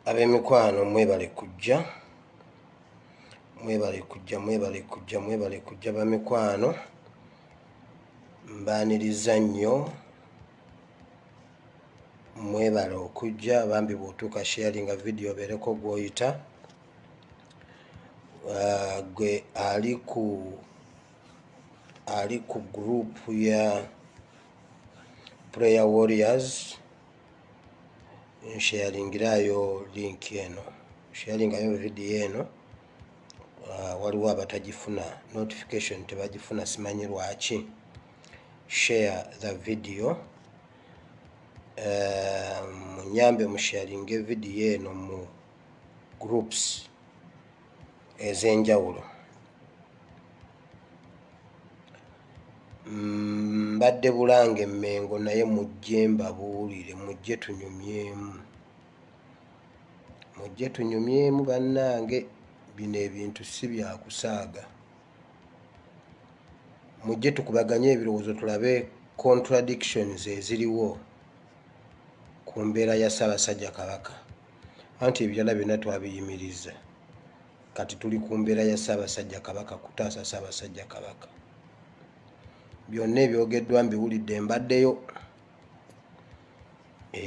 Ab'emikwano mwebale kujja bamikwano mbaniriza nnyo mwebale okujja bambi bw'otuuka sharinga video obeereko gw'oyita gwe ali ku group ya Prayer Warriors nsharingirayo link eno sharingayo video eno waliwo abatagifuna notification tebagifuna simanyi lwaki share the video munyambe musharinge video eno mu groups ez'enjawulo. Mbadde Bulange Mmengo naye mujje mbabuulire mujje tunyumyemu bannange bino ebintu si bya kusaaga mujje tukubaganye ebirowoozo tulabe contradictions eziriwo ku mbeera ya Ssaabasajja Kabaka anti ebirala byonna twabiyimiriza kati tuli ku mbeera ya Ssaabasajja Kabaka kutaasa Ssaabasajja Kabaka byonna ebyogeddwa mbiwulidde mbaddeyo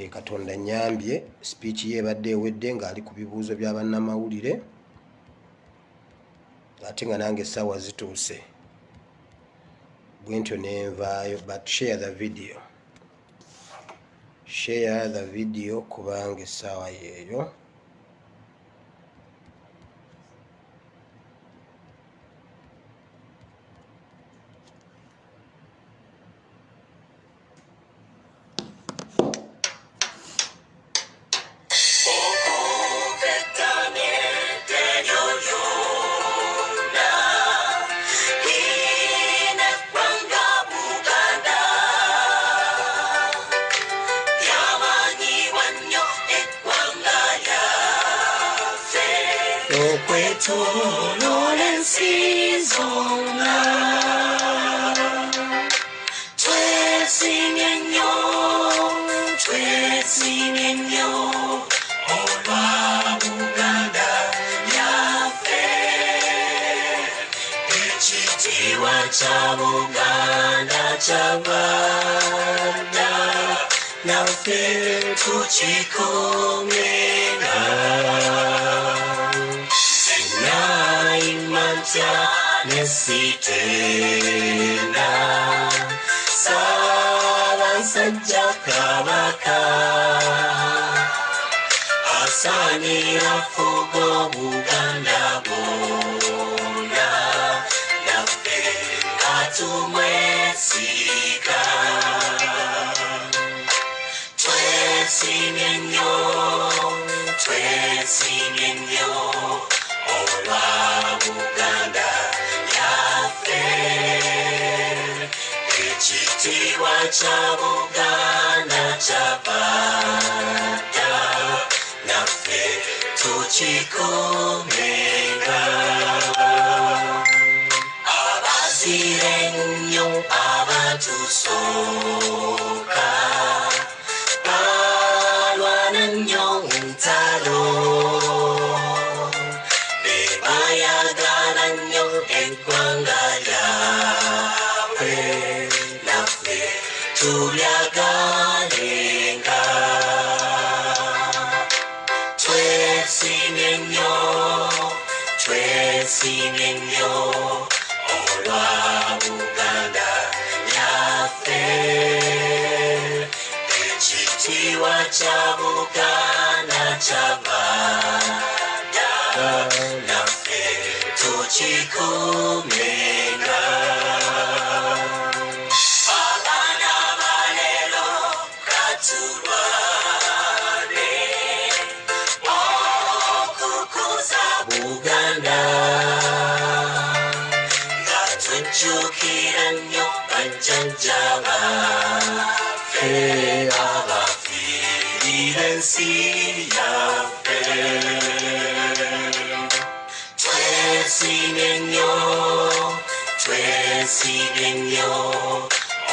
Katonda nnyambye speech ye ebadde ewedde ng'ali ku bibuuzo bya bannamawulire ate nga nange essaawa zituuse bwentyo nenvaayo but share the video kubanga essaawa yeeyo. Ssaabasajja Kabaka asaanira fuga Obuganda bwonna naffe nga tumwesiga twesimye nnyo olwa Buganda yaffe ekitiibwa kya Buganda kyabadda naffe tukikuumenga abazire ennyo abatusooka balwana nnyo ntalo be bayagala nnyo eggwanga lyabwe naffe tulyagalenga twesimye nnyo olwa Buganda yaffe ekitiibwa kya Buganda kyabadda naffe tukikuumenga abaana ba leero katulwane okukuza Buganda nga tujjukira nnyo bajjajja baffe abafiirira ensi yaffe twesimye nnyo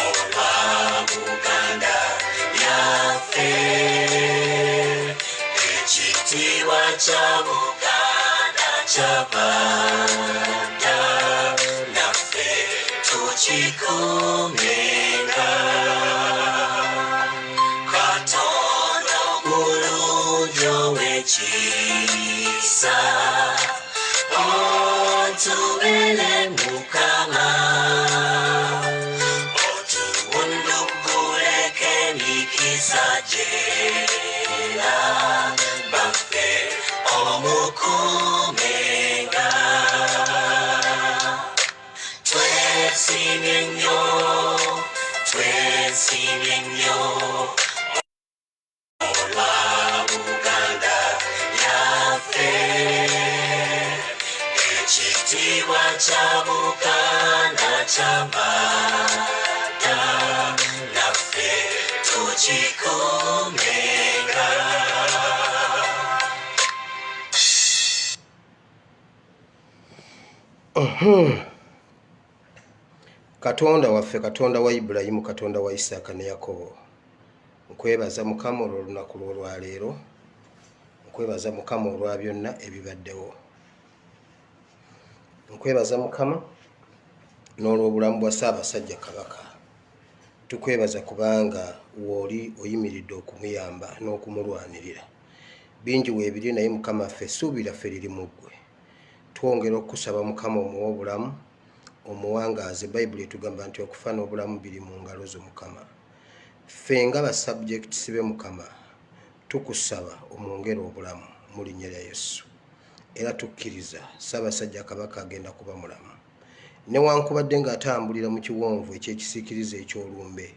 olwa Buganda yaffe ekitiibwa cha Buganda kyabadda naffe tukikumenga Katonda omulungi ow'ekisa otubere Mukama otuwunnuguleko emikisa gyera baffe omukumenga twesiimye nnyo olwa Buganda yaffe ekitiibwa kya Buganda kyabadda naffe tukikumenga Katonda waffe, Katonda wa Ibulayimu, Katonda wa Isaaka ne Yakobo, nkwebaza Mukama olw'olunaku lw'olwaleero, nkwebaza Mukama olwa byonna ebibaddewo, nkwebaza Mukama n'olw'obulamu bwa Ssaabasajja Kabaka. Tukwebaza kubanga w'oli oyimiridde okumuyamba n'okumulwanirira. Bingi weebiri naye Mukama ffe essuubi lyaffe liri mu ggwe. Twongera okusaba Mukama omuwa obulamu omuwangaaze. Bayibuli etugamba nti okufa n'obulamu biri mu ngalo zo Mukama. Ffe nga basubjects be Mukama tukusaba omwongere obulamu mu linnya lya Yesu. Era tukkiriza Ssaabasajja Kabaka agenda kuba mulamu. Newankubadde ng'atambulira mu kiwonvu eky'ekisiikirize eky'olumbe,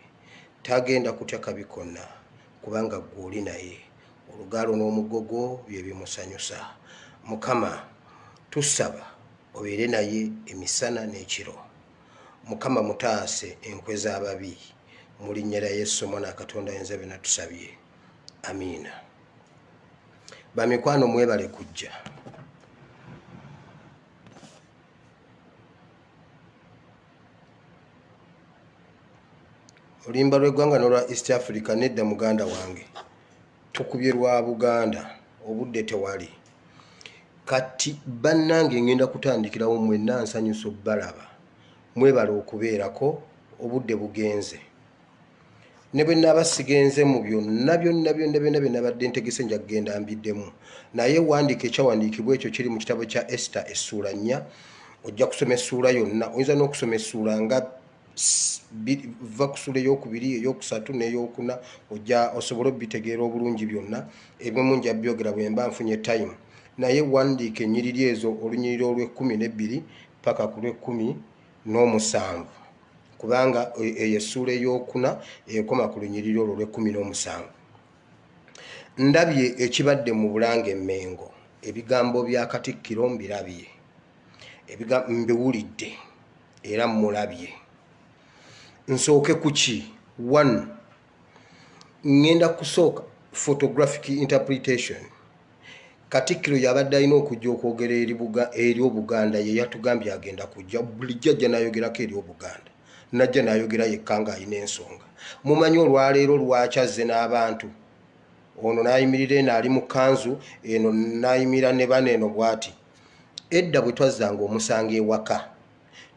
tagenda kutya kabi konna kubanga ggwe oli naye. Olugaalo n'omugogo bye bimusanyusa. Mukama tusaba obeere naye emisana n'ekiro. Mukama mutaase enkwe z'ababi mu linnya lya Yesu Omwana Katonda Ayinza Byonna tusabye. Amiina. Bamikwano mwebale kujja. Oluyimba lw'eggwanga n'olwa East Africa nedda muganda wange. Tukubye lwa Buganda, obudde tewali. Kati bannange ngenda kutandikirawo mwenna nsanyusa obbalaba. Mwebale okubeerako, obudde bugenze. Ne bwe nnaaba sigenze mu byonna nabadde ntegese nja kugenda mbiddemu. Naye wandiika ekyawandiikibwa ekyo kiri mu kitabo kya Esther essuula 4. Ojja kusoma essuula yonna. Oyinza n'okusoma essuula nga va ku ssuula ey'okubiri, ey'okusatu n'ey'okuna, ojja osobole obitegeera obulungi byonna. Ebimu nja byogera bwe mba nfunye time. Naye wandiika ennyiriri ezo olunyiriri olw'12 paka ku lw'17, kubanga eyo essuula ey'okuna ekoma ku lunyiriri olwo lw'17. Ndabye ekibadde mu Bulange Mmengo, ebigambo bya Katikkiro mbirabye, mbiwulidde era mulabye. Nsooke ku ki? 1. Ngenda kusooka photographic interpretation. Katikkiro yabadde alina okujja okwogera eri Obuganda, ye yatugambye agenda kujja. Bulijjo ajja n'ayogerako eri Obuganda, najja n'ayogera yekka ng'alina ensonga. Mumanyi olwaleero lwakyazze n'abantu. Ono n'ayimirira eno ali mu kkanzu, eno n'ayimirira ne bano eno bw'ati. Edda bwe twazzanga omusanga ewaka,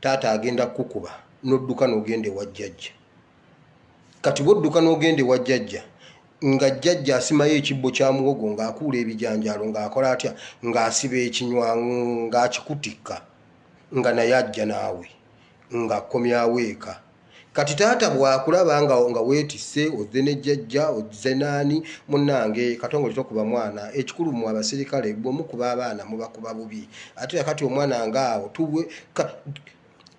taata agenda kukuba n'odduka n'ogenda ewa jjajja. Kati bw'odduka n'ogenda ewa jjajja, nga jjajja asimayo ekibbo kya muwogo ng'akuula ebijanjaalo ng'akola atya, ng'asiba ekinywa ng'akikutikka, nga naye ajja naawe ng'akomyawo eka. Kati taata bw'akulaba nga weetisse, ozze ne jjajja, ozze naani, munnange Katongole tokuba mwana. Ekikulu mu abasirikale bwe mukuba abaana mubakuba bubi. Ate kati omwana ng'awo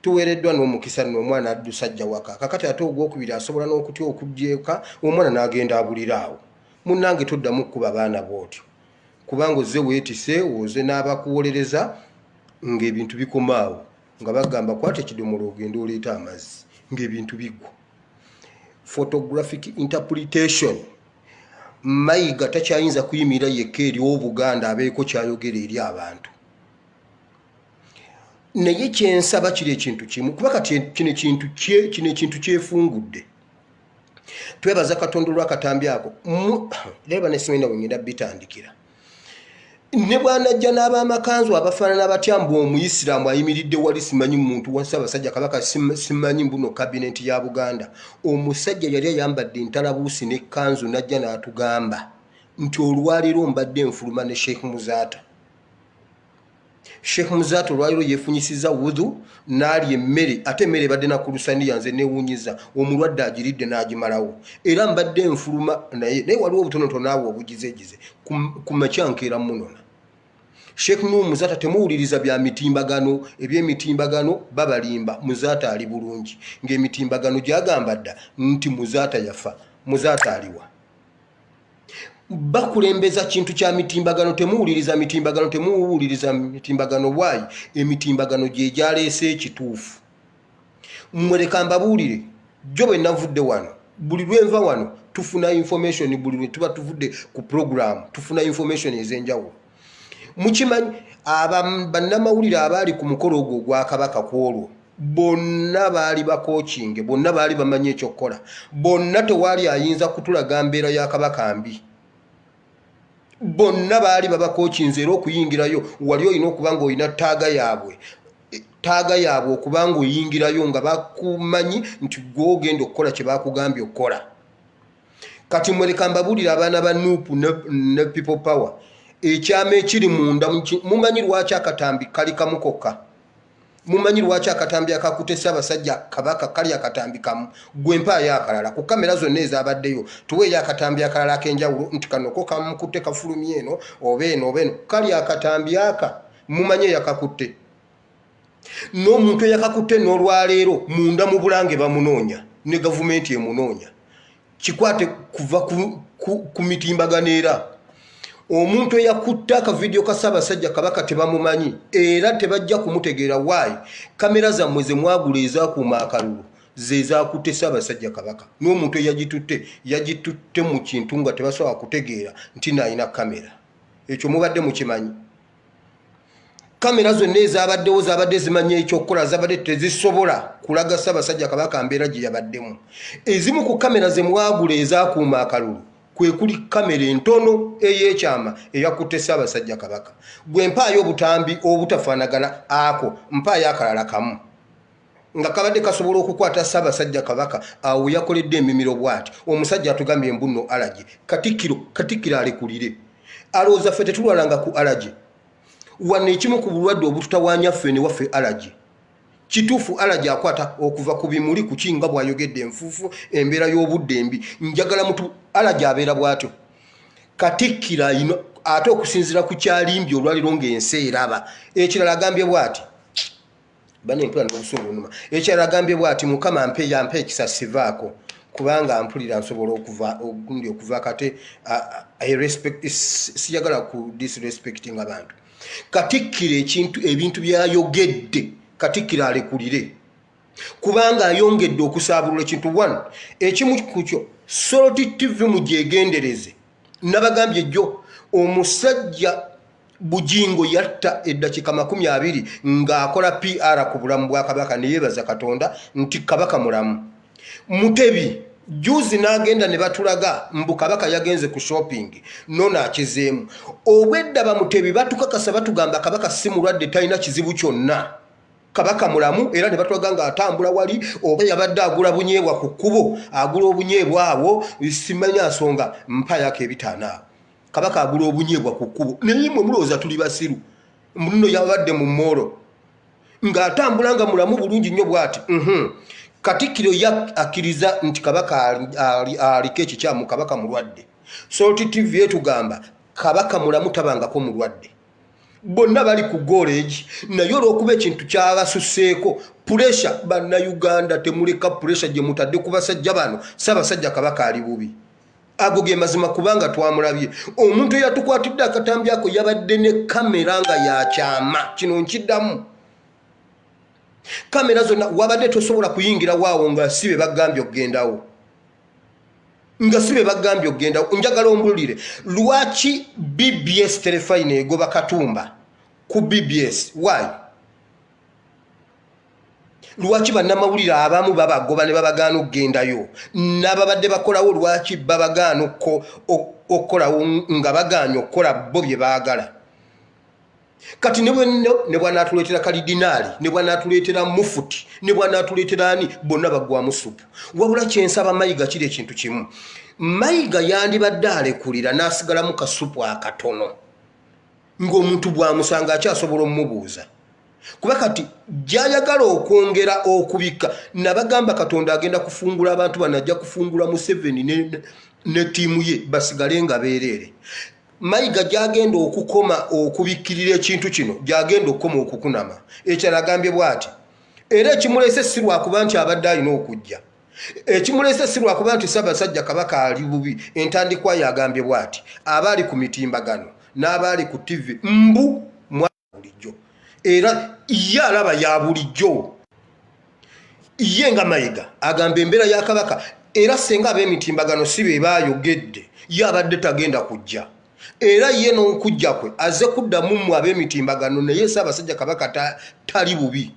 tuweereddwa n'omukisa nno omwana addusa ajja waka. Kakati ate ogwokubiri asobola n'okutya okujja eka, omwana n'agenda abulira awo. Munnange toddamu kukuba baana bw'otyo, kubanga ozze weetisse, ozze n'abakuwolereza ng'ebintu bikoma awo, nga bagamba kwata ekidomola ogenda oleeta amazzi, ng'ebintu biggwa. Photographic interpretation. Mayiga takyayinza kuyimirira yekka eri Obuganda abeeko kyayogera eri abantu. Naye kyensaba kiri ekintu kimu, kuba kati kino ekintu kyefungudde. Twebaza Katonda olw'akatambi ako. Leba nesimenda bwe ngenda bitandikira. ne bwanajja n'abamakanzu abafaanana batya mbu omuyisiraamu ayimiridde wali simanyi muntu wa Ssaabasajja Kabaka simanyi mbuno kabineti ya Buganda omusajja yali ayambadde entalabuusi n'ekkanzu najja n'atugamba nti olwaliro mbadde nfuluma ne Sheikh Muzaata. Sheikh Muzaata olwaliro yeefunyisiza wudhu n'alya emmere ate emmere ebadde nakulusaniya nze neewunyiza omulwadde agiridde n'agimalawo era mbadde nfuluma naye waliwo obutonotono awo obugizegize ku makya nkeera munona. Sheikh Muzaata temuwuliriza bya mitimbagano ebyemitimbagano babalimba Muzaata ali bulungi ng'emitimbagano gyagamba dda nti Muzaata yafa Muzaata aliwa. Bakulembeza kintu kya mitimbagano temuwuliriza mitimbagano waayi emitimbagano gye gyaleese ekituufu. Mmuleka mbabuulire jo bwe navudde wano buli lwenva wano tufuna information buli lwe tuba tuvudde ku program tufuna information ez'enjawulo. Mukimanyi bannamawulire abaali ku mukolo ogwo gwa Kabaka kwolwo bonna baali bakokinge bonna baali bamanyi ekyokukola bonna tewaali ayinza kutulaga mbeera ya Kabaka mbi bonna baali babakokinze era okuyingirayo wali olina okuba nga olina taaga yaabwe okuba nga oyingirayo nga bakumanyi nti gwogenda okukola kye bakugambye okukola. Kati mwereka mbabuulire abaana ba Nuupu ne People Power ekyama ekiri munda mumanyi lwaki akatambi kali kamukoka mumanyi lwaki akatambi akakutte Ssaabasajja Kabaka kali akatambi kamu gwe mpaayo akalala ku kamera zonna ezabaddeyo tuweeyo akatambi akalala ak'enjawulo nti kano ko kamukutte kafulumye eno oba eno kali akatambi aka mumanyi eyakakutte n'omuntu eyakakutte n'olwaleero munda mu Bulange bamunoonya ne gavumenti emunoonya kikwate kuva ku mitimbagano era omuntu eyakutte akavidiyo ka Ssaabasajja Kabaka tebamumanyi era tebajja kumutegeera waayi kamera zammwe ze mwagula ezaakuuma akalulu ze zaakutte Ssaabasajja Kabaka n'omuntu yagitutte mu kintu nga tebasobola kutegeera nti naalina kamera ekyo mubadde mukimanyi. Kamera zonna ezabaddewo zabadde zimanyi ekyokukola zabadde tezisobola kulaga Ssaabasajja Kabaka mbeera gye yabaddemu. Ezimu ku kamera ze mwagula ezaakuuma akalulu kwe kuli kamera entono ey'ekyama eyakutte Ssaabasajja Kabaka. Gwe mpaayo obutambi obutafaanagana ako mpaayo akalala kamu nga kabadde kasobola okukwata Ssaabasajja Kabaka awo yakoledde emimiro bw'ati omusajja atugambye embuno alagi Katikkiro alekulire alowooza ffe tetulwalanga ku alagi wano ekimu ku bulwadde obututawaanya ffe ne waffe alagi kituufu alagi akwata okuva ku bimuli ku kinga bw'ayogedde enfuufu embeera y'obudde embi njagala mutu alagi abeera bw'atyo. Katikkiro ayina ate okusinziira ku kyalimbi olwaliro ng'ensi eraba ekirala agambye bw'ati bane mpula n'obusungu nnuma ekirala agambye bw'ati Mukama yampe ekisa sivaako kubanga mpulira nsobola okuva kate siyagala ku disrespecting abantu. Katikkiro ebintu byayogedde Katikkiro alekulire kubanga ayongedde okusaabulula ekintu 1 ekimu ku kyo Soroti TV mugyegendereze nabagambye jjo omusajja Bujingo yatta eddakiika 20 ng'akola PR ku bulamu bwa Kabaka ne yeebaza Katonda nti Kabaka mulamu. Mutebi juzi n'agenda ne batulaga mbu Kabaka yagenze ku shopping nona akizeemu obwedda bamutebi batukakasa batugamba Kabaka si mulwadde talina kizibu kyonna Kabaka mulamu era ne batulaga nga atambula wali oba yabadde agula bunyeebwa ku kkubo agula obunyeebwa awo simanya nsonga mpa yake ebitaana Kabaka agula obunyeebwa ku kkubo naye mwe mulowooza tuli basiru muno yabadde mu mmoro ng'atambula nga mulamu bulungi nnyo bw'ati Katikkiro akkiriza nti Kabaka aliko ekikyamu Kabaka mulwadde. Soroti TV etugamba Kabaka mulamu tabangako mulwadde. Bonna bali ku goleji naye olw'okuba ekintu kyabasuseeko puresha bannayuganda temuleka puresha gye mutadde ku basajja bano Ssaabasajja Kabaka ali bubi. Ago ge mazima kubanga twamulabye omuntu eyatukwatidde akatambi ako yabadde ne kamera nga yakyama kino nkiddamu. Kamera zonna wabadde tosobola kuyingira waawo nga sibe bagambye okugendawo njagala ombulire lwaki BBS telefine egoba Katumba ku BBS why lwaki bannamawulire abamu babagoba ne babagaana okugendayo n'ababadde bakolawo lwaki babagaana okukolawo nga bagaanye okukola bo bye baagala kati ne bwanatuleetera kalidinaali ne bwanatuleetera mufuti ne bwanatuleetera ani bonna bagwamu supu wabula kyensaba Mayiga kiri ekintu kimu Mayiga yandibadde alekulira n'asigalamu kasupu akatono ng'omuntu bwamusanga akyasobola omubuuza kuba kati gyayagala okwongera okubika nabagamba Katonda agenda kufungula abantu banajja kufungula Museveni ne ttiimu ye basigale nga beerere Mayiga gyagenda okukoma okubikirira ekintu kino gyagenda okukoma okukunama ekyala agambye bw'ati era ekimulese si lwakuba nti abadde alina okujja ekimulese si lwakuba nti Ssaabasajja Kabaka ali bubi entandikwa yagambye bw'ati abaali ku mitimbagano n'abaali ku TV mbu bulijjo era ye alaba ya bulijjo ye nga Mayiga agamba embeera ya Kabaka era senga ab'emitimbagano si be baayogedde ye abadde tagenda kujja era ye n'okujja kwe aze kuddamu mmwe ab'emitimbagano naye Ssaabasajja Kabaka tali bubi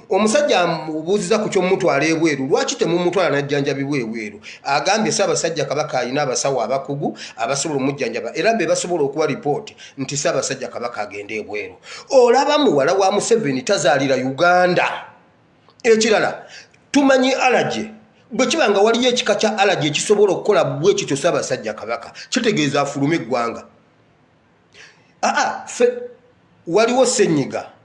omusajja amubuuziza ku kyomutwala ebweru lwaki temumutwala najjanjabibwa ebweru agambye Ssaabasajja Kabaka alina abasawo abakugu abasobola omujjanjaba era be basobola okuwa ripooti nti Ssaabasajja Kabaka agenda ebweru olaba muwala wa Museveni tazaalira Uganda ekirala tumanyi alaje bwe kibanga waliyo ekika kya alaje ekisobola okukola bwe kityo Ssaabasajja Kabaka kitegeeza afulume eggwanga waliwo senyiga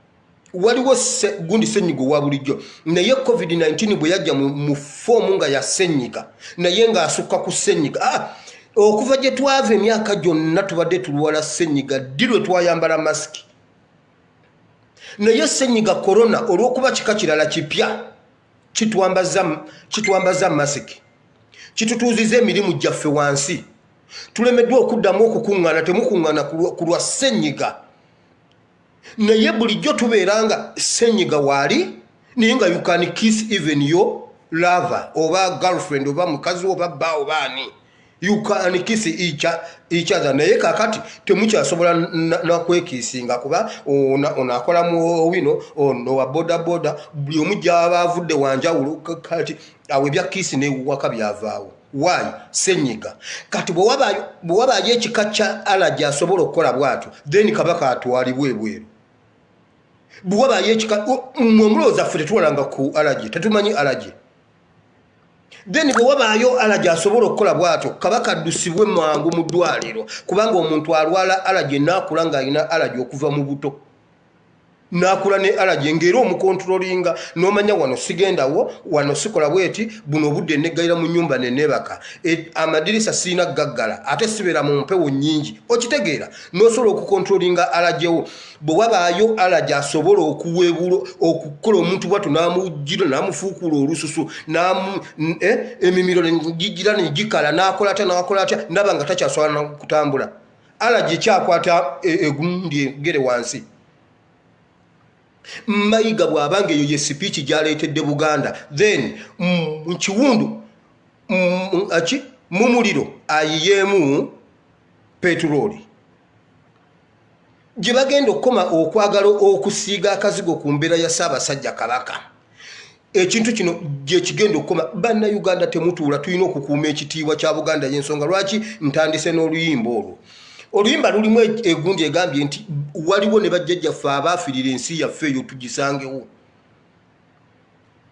waliwo gundi senyiga wa bulijjo naye COVID-19 bwe yajja mu foomu nga ya senyiga naye ng'asukka ku senyiga okuva gye twava emyaka gyonna tubadde tulwala senyiga ddi lwe twayambala masiki naye senyiga korona olw'okuba kika kirala kipya kitwambaza masiki kitutuuziza emirimu gyaffe wansi tulemeddwa okuddamu okukuŋŋaana temukuŋŋaana ku lwa senyiga naye bulijjo tubeera nga senyiga waali naye nga you can kiss even your lover oba girlfriend oba mukazi oba bba oba ani you can kiss each other naye kakati temukyasobola nakwekiisinga kuba onakola mu wino ono wa bodaboda buli omu gy'aba avudde wanjawulo kati awo ebya kiisi newaka byavaawo why senyiga kati bwe wabaayo ekika kya alaji asobola okukola bwatyo then Kabaka atwalibwa ebweru bwe wabaayo ekika omulowooza ffe tetuwalanga ku alaji tetumanyi alaji then bwe wabaayo alaji asobola okukola bwatyo Kabaka addusibwe mangu mu ddwaliro kubanga omuntu alwala alaji naakula ng'alina alaji okuva mu buto nakula ne alaji ngera omukontrolinga n'omanya wano sigendawo wano sikola bweti buno obudde negayira mu nnyumba nenebaka amadirisa sirina gaggala ate sibeera mu mpewo nnyingi okitegeera n'osobola okukontrolinga alajewo bwe wabaayo alaji asobola okuweebulo okukola omuntu bwatu n'amugira n'amufuukula olususu emimiro negigira negikala n'akola atya ndaba nga takyasobola kutambula alaji ekyakwata egundi egere wansi Mayiga bw'abanga eyo ye speech gyaleetedde Buganda then mu kiwundu mu muliro ayiyeemu petroli gye bagenda okukoma okwagala okusiiga akazigo ku mbeera ya Ssaabasajja Kabaka ekintu kino gye kigenda okukoma bannayuganda temutuula tulina okukuuma ekitiibwa kya Buganda y'ensonga lwaki ntandise n'oluyimba olwo oluyimba lulimu egundi egambye nti waliwo ne bajjajjaffe abaafiirira ensi yaffe eyo tugisangewo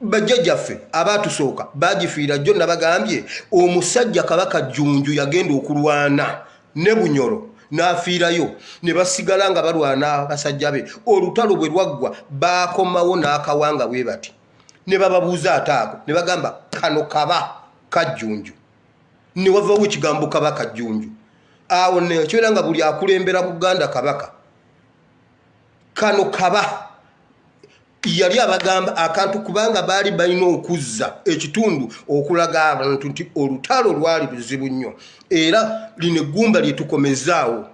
bajjajjaffe abaatusooka baagifiira jjo nabagambye omusajja Kabaka Jjunju yagenda okulwana ne Bunyoro n'afiirayo ne basigala nga balwana basajja be olutalo bwe lwaggwa baakomawo n'akawanga bwe bati ne bababuuza ataako ne bagamba kano kaba Kajjunju ne wavawo ekigambo Kabaka Jjunju awo ne kibeera nga buli akulembera Buganda Kabaka kano kaba yali abagamba akantu kubanga baali balina okuzza ekitundu okulaga abantu nti olutalo lwali buzibu nnyo era lino eggumba lyetukomezaawo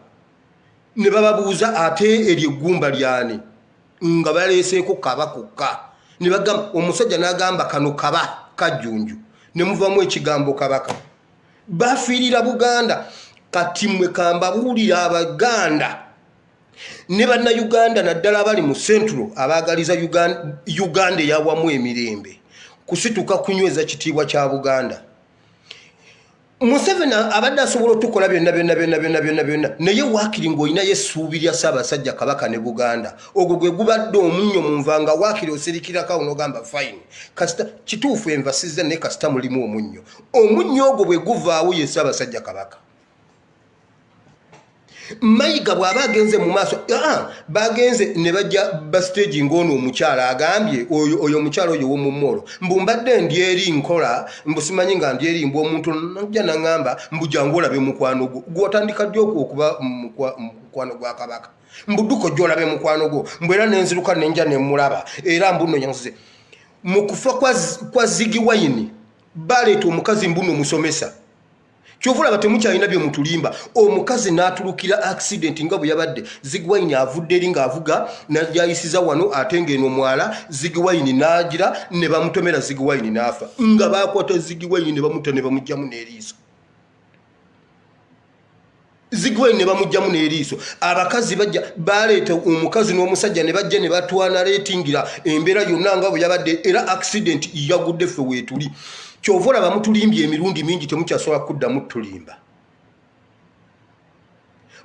ne bababuuza ate eryo eggumba lyani nga baleeseeko kaba kokka ne bagamba omusajja n'agamba kano kaba Kajjunju ne muvamu ekigambo Kabaka bafiirira Buganda kati mwe kambabuulira Abaganda ne bannayuganda naddala abali mu Central abaagaliza Uganda eyawamu emirembe kusituka kunyweza kitiibwa kya Buganda Museveni abadde asobola okukola byonna naye waakiri ng'olina yesuubirya Ssaabasajja Kabaka ne Buganda ogwo gwe gubadde omunnyo mu nva nga waakiri osirikirako n'ogamba fine kasita kituufu enva sizza naye kasita mulimu omunnyo ogwo bwe guvaawo ye Ssaabasajja Kabaka. Mayiga bw'aba agenze mu maaso bagenze ne bajja bastage ng'ono omukyala agambye oyo omukyala oyo w'omumolo mbumbadde ndi eri nkola mbusimanyi nga ndi eri omuntu najja n'angamba mbujangu olabe mukwano gwo gw'otandika ddi okuba mukwano gwa Kabaka mbudduko jjo olabe mukwano gwo mbwera n'enziruka n'enja ne mulaba era mbuno nyanze mu kufa kwa Ziggy Wine baleeta omukazi mbuno omusomesa kyovula batemukyalina bye mutulimba omukazi n'atulukira accident nga bwe yabadde Ziggy Wine avudde eri ng'avuga n'ajayisiza wano ate ng'eno mwala Ziggy Wine n'agira ne bamutomera Ziggy Wine n'afa nga baakwata Ziggy Wine ne bamuta ne bamugyamu n'eriiso Ziggy Wine ne bamugyamu n'eriiso abakazi bajja baleeta omukazi n'omusajja ne bajja ne batwana leetingira embeera yonna nga bwe yabadde era accident yagudde ffe weetuli kyovula bamutulimbye emirundi mingi temukyasobola kuddamu tulimba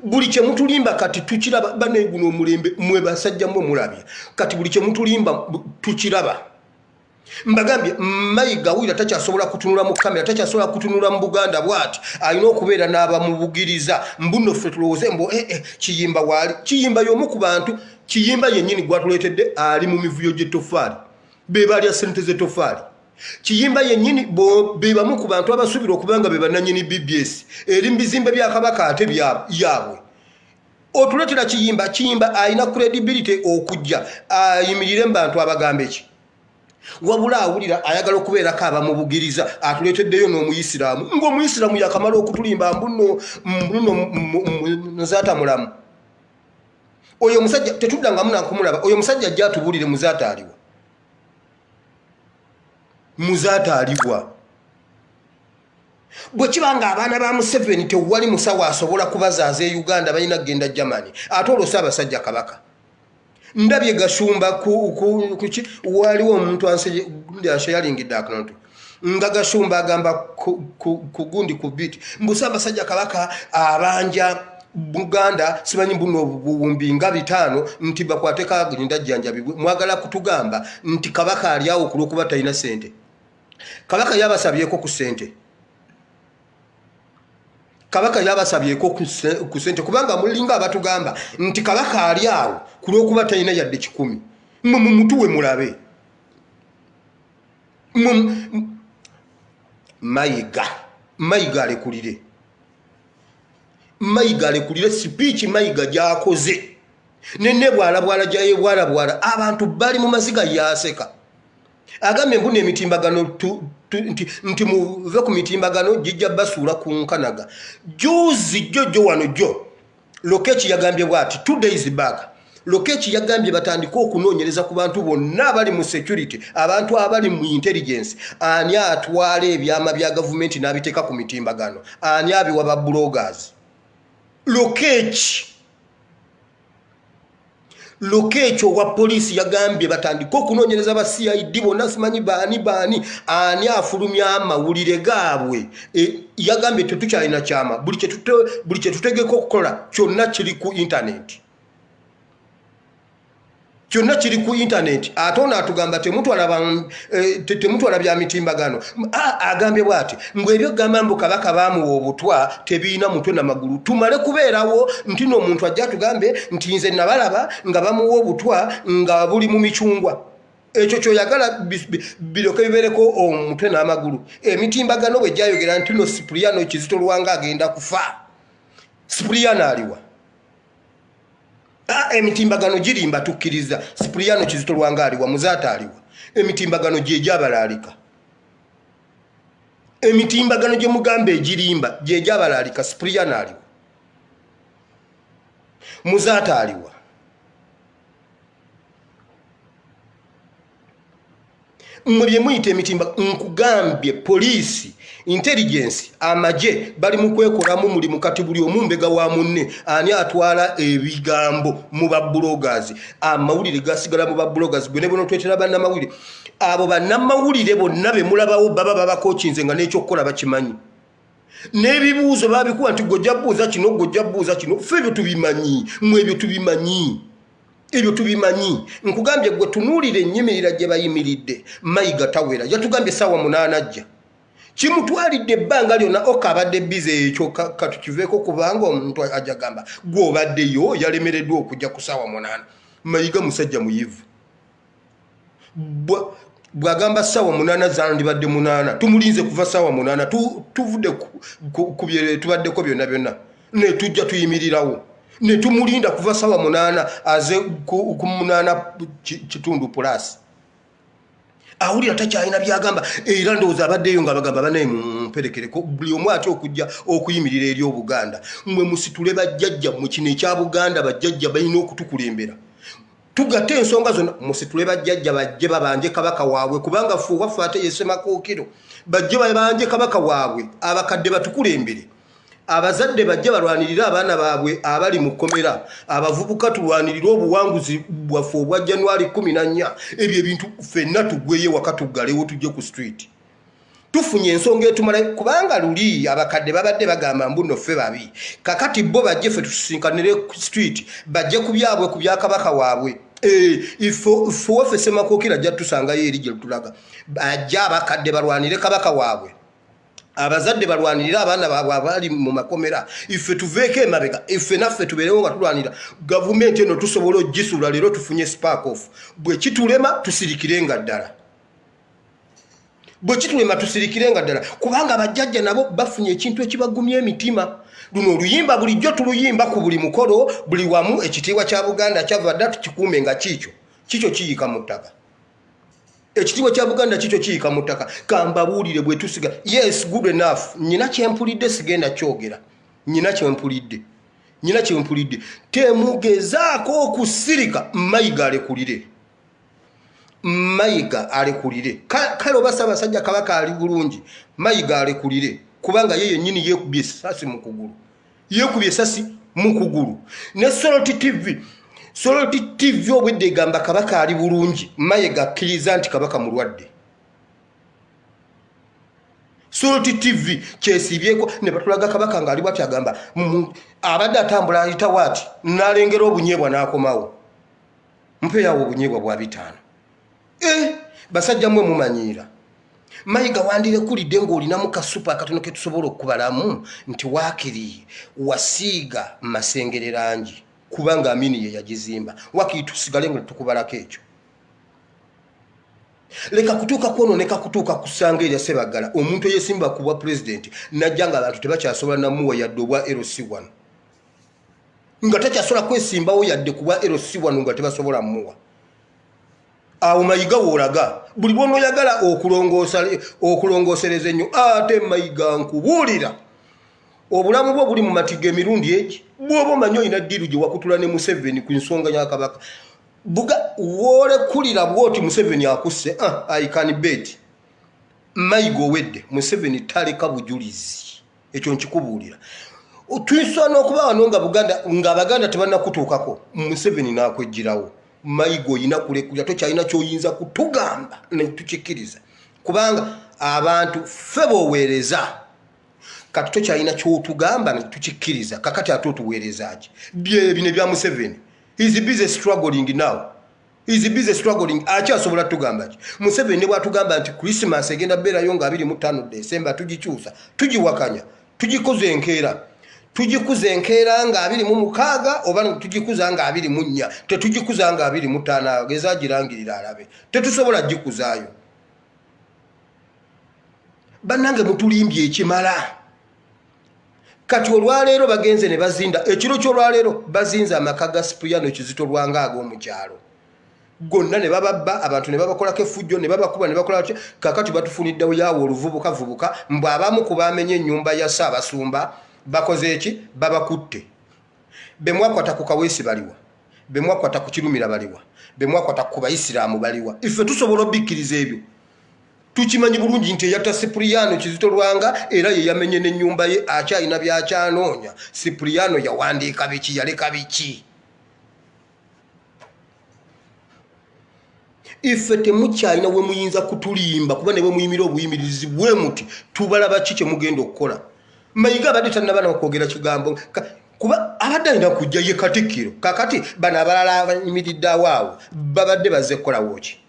buli kye mutulimba kati tukiraba bane guno omulembe mwe basajja mwe mulabye kati buli kye mutulimba tukiraba mbagambye Mayiga wira takyasobola kutunula mu kamera takyasobola kutunula mu Buganda bwati alina okubeera n'abamubugiriza mbuno ffe tulowooze mbu Kiyimba waali Kiyimba y'omu ku bantu Kiyimba yennyini gwatuleetedde ali mu mivuyo gy'ettofaali be balya ssente z'ettofaali Kiyimba yennyini be bamu ku bantu abasuubira okubanga be bannannyini BBS eri mu bizimbe bya Kabaka ate yaabwe otuleetera Kiyimba alina credibility okujja ayimirire mu bantu abagamba eki wabula awulira ayagala okubeerako abamubugiriza atuleeteddeyo n'omuyisiraamu ng'omuyisiraamu yakamala okutulimba mbuno Muzaata mulamu oyo omusajja tetuddangamu nakumulaba oyo omusajja ajja atubuulire Muzaata aliwa Muzaata aliwa bwe kibanga abaana ba Museveni tewali musawo asobola kubazaaza e Uganda balina kugenda Germany ate olwo Ssaabasajja Kabaka ndabye Gashumba waliwo omuntu ashayalingidde akantu nga Gashumba agamba ku gundi ku biti mbu Ssaabasajja Kabaka abanja Buganda simanyi mbuno buwumbi nga 5 nti bakwateko agenda jjanjabibwe mwagala kutugamba nti Kabaka ali awo kulwokuba talina sente Kabaka yabasabyeko ku sente Kabaka yabasabyeko ku sente kubanga mulinga abatugamba nti Kabaka ali awo kulwokuba talina yadde 10 mutuwe mulabe Mayiga alekulire Mayiga alekulire speech Mayiga gyakoze nenne bwala jaye bwala abantu bali mu maziga yaseka agambye mbuno emitimbagano nti muve ku mitimbagano jijja basuula ku nkanaga juzi jjo wano jjo Lokeki yagambye bwati 2 days back Lokeki yagambye batandika okunoonyereza ku bantu bonna abali mu security abantu abali mu intelligence ani atwala ebyama bya gavumenti n'abiteeka ku mitimbagano ani abiwa ba bloggers Lokeki owa polisi yagambye batandika okunoonyereza ba CID bonna simanyi baani ani afulumya amawulire gaabwe yagambye tetukyalina kyama buli kye tutegeka okukola kyonna kiri ku internet ate ono atugamba temutwala bya mitimbagano agambye bwati mbwe ebyo gamba mbu Kabaka baamuwa obutwa tebiina mutwe na magulu tumale kubeerawo nti n'omuntu ajja tugambe nti nze nabalaba nga bamuwa obutwa nga buli mu micungwa ekyo kyoyagala biroke bibeereko omutwe n'amagulu emitimbagano bwe gyayogera nti no Cipriano Kizito Lwanga agenda kufa Cipriano aliwa emitimbagano girimba tukkiriza Cipriano Kizito Lwanga aliwa Muzaata aliwa emitimbagano gye gyabalaalika emitimbagano gye mugamba egirimba gye gyabalaalika Cipriano aliwa Muzaata aliwa mmwe muyite emitimba nkugambye polisi intelligence amaje bali mu kwekolamu muli mukati buli omumbega wa munne ani atwala ebigambo mu ba bloggers amawulire gasigala mu ba bloggers gwe ne bono twetera banna mawulire abo banna mawulire bonna be mulabawo baba coachinze nga n'ekyo kukola bakimanyi n'ebibuuzo babikuwa nti gojja buuza kino gojja buuza kino ffe ebyo tubimanyi mwe ebyo tubimanyi ebyo tubimanyi nkugambye gwe tunuulire ennyimirira gye bayimiridde Mayiga tawera yatugambye essaawa 8 ajja kimutwalidde ebbanga lyonna okabadde bize ekyo katukiveeko kubanga omuntu ajja gamba gw'obaddeyo yalemereddwa okujja ku ssaawa 8 Mayiga musajja muyivu bwagamba ssaawa 8 zandibadde 8 tumulinze kuva ssaawa 8 tuvudde ku bye tubaddeko byonna ne tujja tuyimirirawo ne tumulinda kuva ssaawa 8 aze ku 8 kitundu plus awulira takyalina byagamba era ndowooza abaddeyo nga bagamba banaye mumperekereko buli omu ate okujja okuyimirira eri Obuganda mwe musitule bajjajja mu kino ekya Buganda bajjajja balina okutukulembera tugatte ensonga zonna musitule bajjajja bajje babanje kabaka waabwe kubanga ffe waffe ate Yesemakookiro bajje babanje kabaka waabwe abakadde batukulembere abazadde bajje balwanirira abaana baabwe abali mu kkomera abavubuka tulwanirira obuwanguzi bwaffe obwa January 14 ebyo ebintu ffenna tugweyo waka tuggalewo tujje ku street tufunye ensonga etumala kubanga luli abakadde babadde bagamba mbuno ffe babi kakati bo bajje ffe tusinkanire ku street bajje ku byabwe ku byakabaka waabwe ifo waffe Semakookiro ajja tusangayo eri gye tulaga bajja abakadde balwanire kabaka waabwe abazadde balwanirira abaana baabwe abali mu makomera ife tuveeko emabega ife naffe tubeerewo nga tulwanira gavumenti eno tusobola ogisula leero tufunye spark off bwe kitulema tusirikirenga ddala kubanga abajjajja nabo bafunye ekintu ekibagumya emitima luno oluyimba bulijjo tuluyimba ku buli mukolo buli wamu ekitiibwa kya Buganda kyava dda tukikuume nga kikyo kiyika mu ttaka ekitiibwa kya Buganda kikyo kiyika mu ttaka kambabuulire bwe tusiga yes good enough nyina kyempulidde sigenda kyogera nyina kyempulidde temugezaako okusirika Mayiga alekulire kale oba Ssaabasajja Kabaka ali bulungi Mayiga alekulire kubanga ye yennyini yeekubye essasi mu kugulu ne Soroti TV obwedde egamba Kabaka ali bulungi Mayiga akkiriza nti Kabaka mulwadde Soroti TV kyesibyeko ne batulaga Kabaka ng'ali bw'ati agamba abadde atambula ayita waati n'alengera obunyeebwa n'akomawo mpeyawo obunyeebwa bwa 5 basajja mwe mumanyiira Mayiga wandirekulidde ng'olinamu kasupa akatono ke tusobola okubalamu nti waakiri wasiiga masengere langi kubanga Amini ye yagizimba wakiri tusigale nga tukubalako ekyo leka kutuuka kwononeka kutuuka kusanga erya Ssebaggala omuntu eyesimba ku bwa pulezidenti najja nga abantu tebakyasobola namuwa yadde obwa LC1 nga takyasobola kwesimbawo yadde ku bwa LC1 nga tebasobola muwa awo Mayiga woolaga buli bw'onoyagala okulongoosereza ennyo ate Mayiga nkubuulira obulamu bwo buli mu matiga emirundi egi bw'oba omanyi olina ddiiru gye wakutula ne Museveni ku nsonga ya Kabaka woolekulira bw'oti Museveni akusse I can bet Mayiga owedde Museveni taleka bujulizi ekyo nkikubuulira tuyisobola n'okuba wano ng'Abaganda tebannakutuukako Museveni n'akwejjirawo Mayiga oyina kulekulira tokyalina ky'oyinza kutugamba ne tukikkiriza kubanga abantu ffe b'oweereza kati tokyalina ky'otugamba ne tukikkiriza kakati ate otuweereza ki bino bya Museveni is busy struggling now akyasobola tugamba ki Museveni ne bw'atugamba nti Christmas egenda beerayo nga 25 December tugikyusa tugiwakanya tugikuza enkeera nga 26 oba tugikuza nga 24 tetugikuza nga 25 ageza agirangirira alabe tetusobola gikuzaayo bannange mutulimbye ekimala kati olwaleero bagenze ne bazinda ekiro ky'olwaleero bazinze amaka ga Cipriano Kizito Lwanga ag'omukyalo gonna ne bababba abantu ne babakolako effujjo ne babakuba ne bakola kakati batufuniddewo yaawo oluvubuka mbw abamu ku baamenye ennyumba ya Ssaabasumba bakoze eki babakutte bemwakwata ku Kaweesi baliwa bemwakwata ku Kirumira baliwa bemwakwata ku Bayisiraamu baliwa ife tusobola obikkiriza ebyo tukimanyi bulungi nti eyatta Cipriano Kizito Lwanga era ye yamenye n'ennyumba ye akyalina byakyanoonya Cipriano yawandiika biki yaleka biki ife temukyalina we muyinza kutulimba kuba ne bwe muyimira obuyimirizi bwe muti tubalaba ki kye mugenda okukola Mayiga abadde tannabana okwogera kigambo kuba abadde alina kujja ye Katikkiro kakati bano abalala abayimiridde awaawo babadde bazze kkolawo ki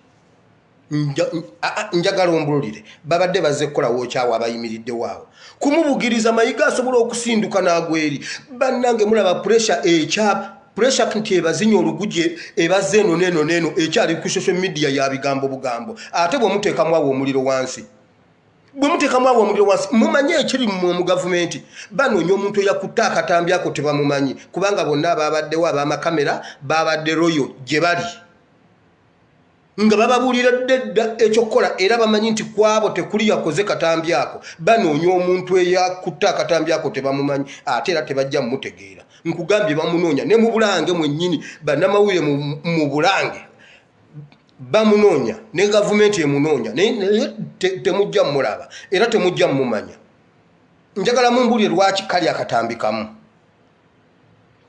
njagala ombululire babadde bazze kkolawo ki awo abayimiridde waawo kumubugiriza Mayiga asobola okusinduka n'agweri bannange mulaba pressure nti ebazinya oluguje ebazze eno n'eno ekyali ku social media ya bigambo bugambo ate bw'omuteekamu awo omuliro wansi mumanye ekiri mu gavumenti banoonya omuntu eyakutte akatambi ako tebamumanyi kubanga bonna babaddewo ab'amakamera babadde royo gye bali nga bababuulira dda ekyokukola era bamanyi nti kwabo tekuli yakoze katambi ako banoonya omuntu eyakutte akatambi ako tebamumanyi ate era tebajja mumutegeera nkugambye bamunoonya ne mu Bulange mwennyini bannamawulire mu Bulange bamunoonya ne gavumenti emunoonya naye temujja mmulaba era temujja mmumanya njagala mumbulire lwaki kali akatambi kamu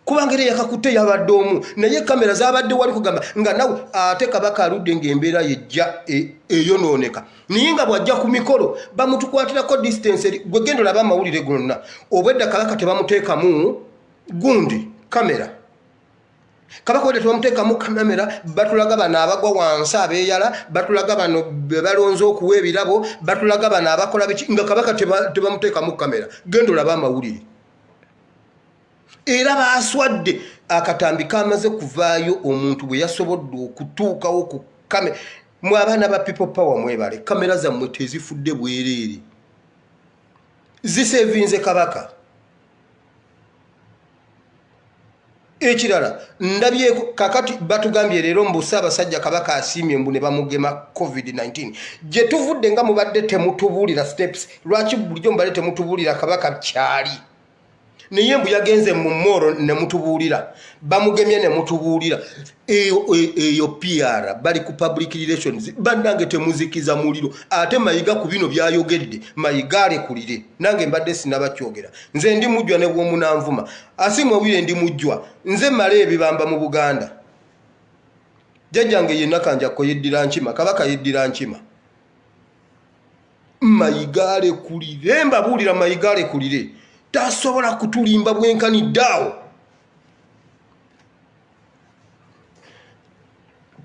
kubanga era yakakutte yabadde omu naye kamera zabadde wali kugamba nga nawe ate Kabaka aludde ng'embeera yejja eyonooneka naye nga bw'ajja ku mikolo bamutukwatirako distance gwe genda olaba amawulire gonna obwedda Kabaka tebamuteekamu gundi kamera Kabaka wede tuwamuteekamu kamera batulaga bano abagwa wansi abeeyala batulaga bano bebalonze okuwa ebirabo batulaga bano abakola biki nga Kabaka tebamuteekamu kamera genda olaba amawulire era baaswadde akatambi kamaze kuvaayo omuntu bwe yasobodde okutuukawo ku kamera mu abaana ba people power mwebale kamera zammwe tezifudde bwereere zisevinze Kabaka ekirala ndabyeko kakati batugambye leero mbu Ssaabasajja Kabaka asiimye mbu ne bamugema COVID-19 gye tuvudde nga mubadde temutubuulira steps lwaki bulijjo mubadde temutubuulira Kabaka kyali naye mbu yagenze mu Moro ne mutubuulira bamugemye ne mutubuulira eyo PR bali ku public relations bannange temuzikiza muliro ate Mayiga ku bino byayogedde Mayiga alekulire nange mbadde sinabakyogera nze ndi mujjwa ne bw'omunanvuma asimu obwire ndi mujjwa nze mala ebibamba mu Buganda jjajjange yenna kanjakko yeddira nkima Kabaka yeddira nkima Mayiga alekulire mbabuulira Mayiga alekulire tasobola kutulimba bwenkaniddeawo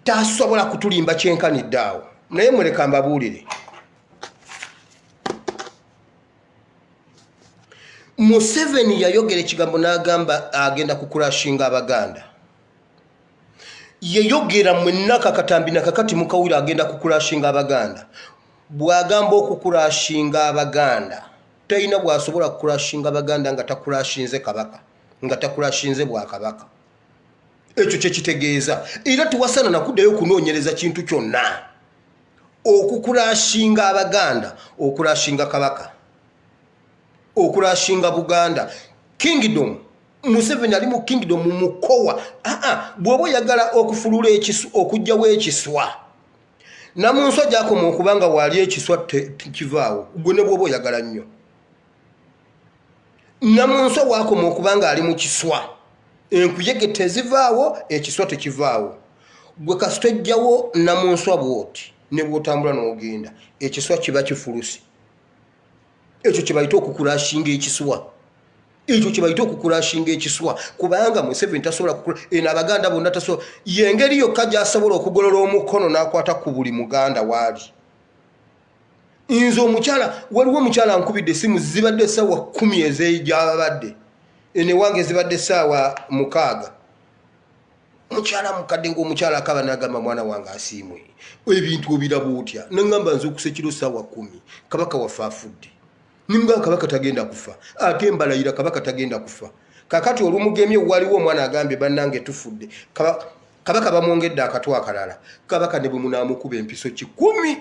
tasobola kutulimba kyenkaniddeawo naye muleka mbabuulire Museveni yayogera ekigambo n'agamba agenda kukurashinga Abaganda yayogera mwenna kakatambi nakakati mukawulire agenda kukurashinga Abaganda bw'agamba okukurashinga Abaganda tayina bw'asobola kukurashinga Abaganda nga takurashinze Kabaka nga takurashinze Bwakabaka ekyo kye kitegeeza era tuwasana nakuddayo okunoonyereza kintu kyonna okukurashinga Abaganda okurashinga Kabaka okurashinga Buganda kingdom Museveni ali mu kingdom mukowa bw'oba oyagala okufulula okujjawo ekiswa namunswa gyakoma okubanga waali ekiswa kivaawo gwe ne bw'oba oyagala nnyo namunswa wakoma okubanga ali mu kiswa enkuyege tezivaawo ekiswa tekivaawo gwe kasita ojjawo namunswa bw'oti ne bw'otambula n'ogenda ekiswa kiba kifulusi ekyo kye bayita okukurashinga ekiswa ekyo kye bayita okukurashinga ekiswa kubanga Museveni tasobola eno Abaganda bonna tasobola yengeri yokka gy'asobola okugolola omukono n'akwata ku buli Muganda waali nze omukyala waliwo omukyala nkubidde essimu zibadde essaawa 10 ez'egyabadde ene wange zibadde essaawa 6 mukyala mukadde ng'omukyala akaba n'agamba mwana wange asiimwe ebintu obiraba otya naŋŋamba nze okusekiro essaawa 10 Kabaka waffe afudde nimugamba Kabaka tagenda kufa ate mbalayira Kabaka tagenda kufa kakati olumugemye waliwo omwana agambye bannange tufudde Kabaka bamwongedde akatwa akalala Kabaka ne bwe munaamukuba empiso 10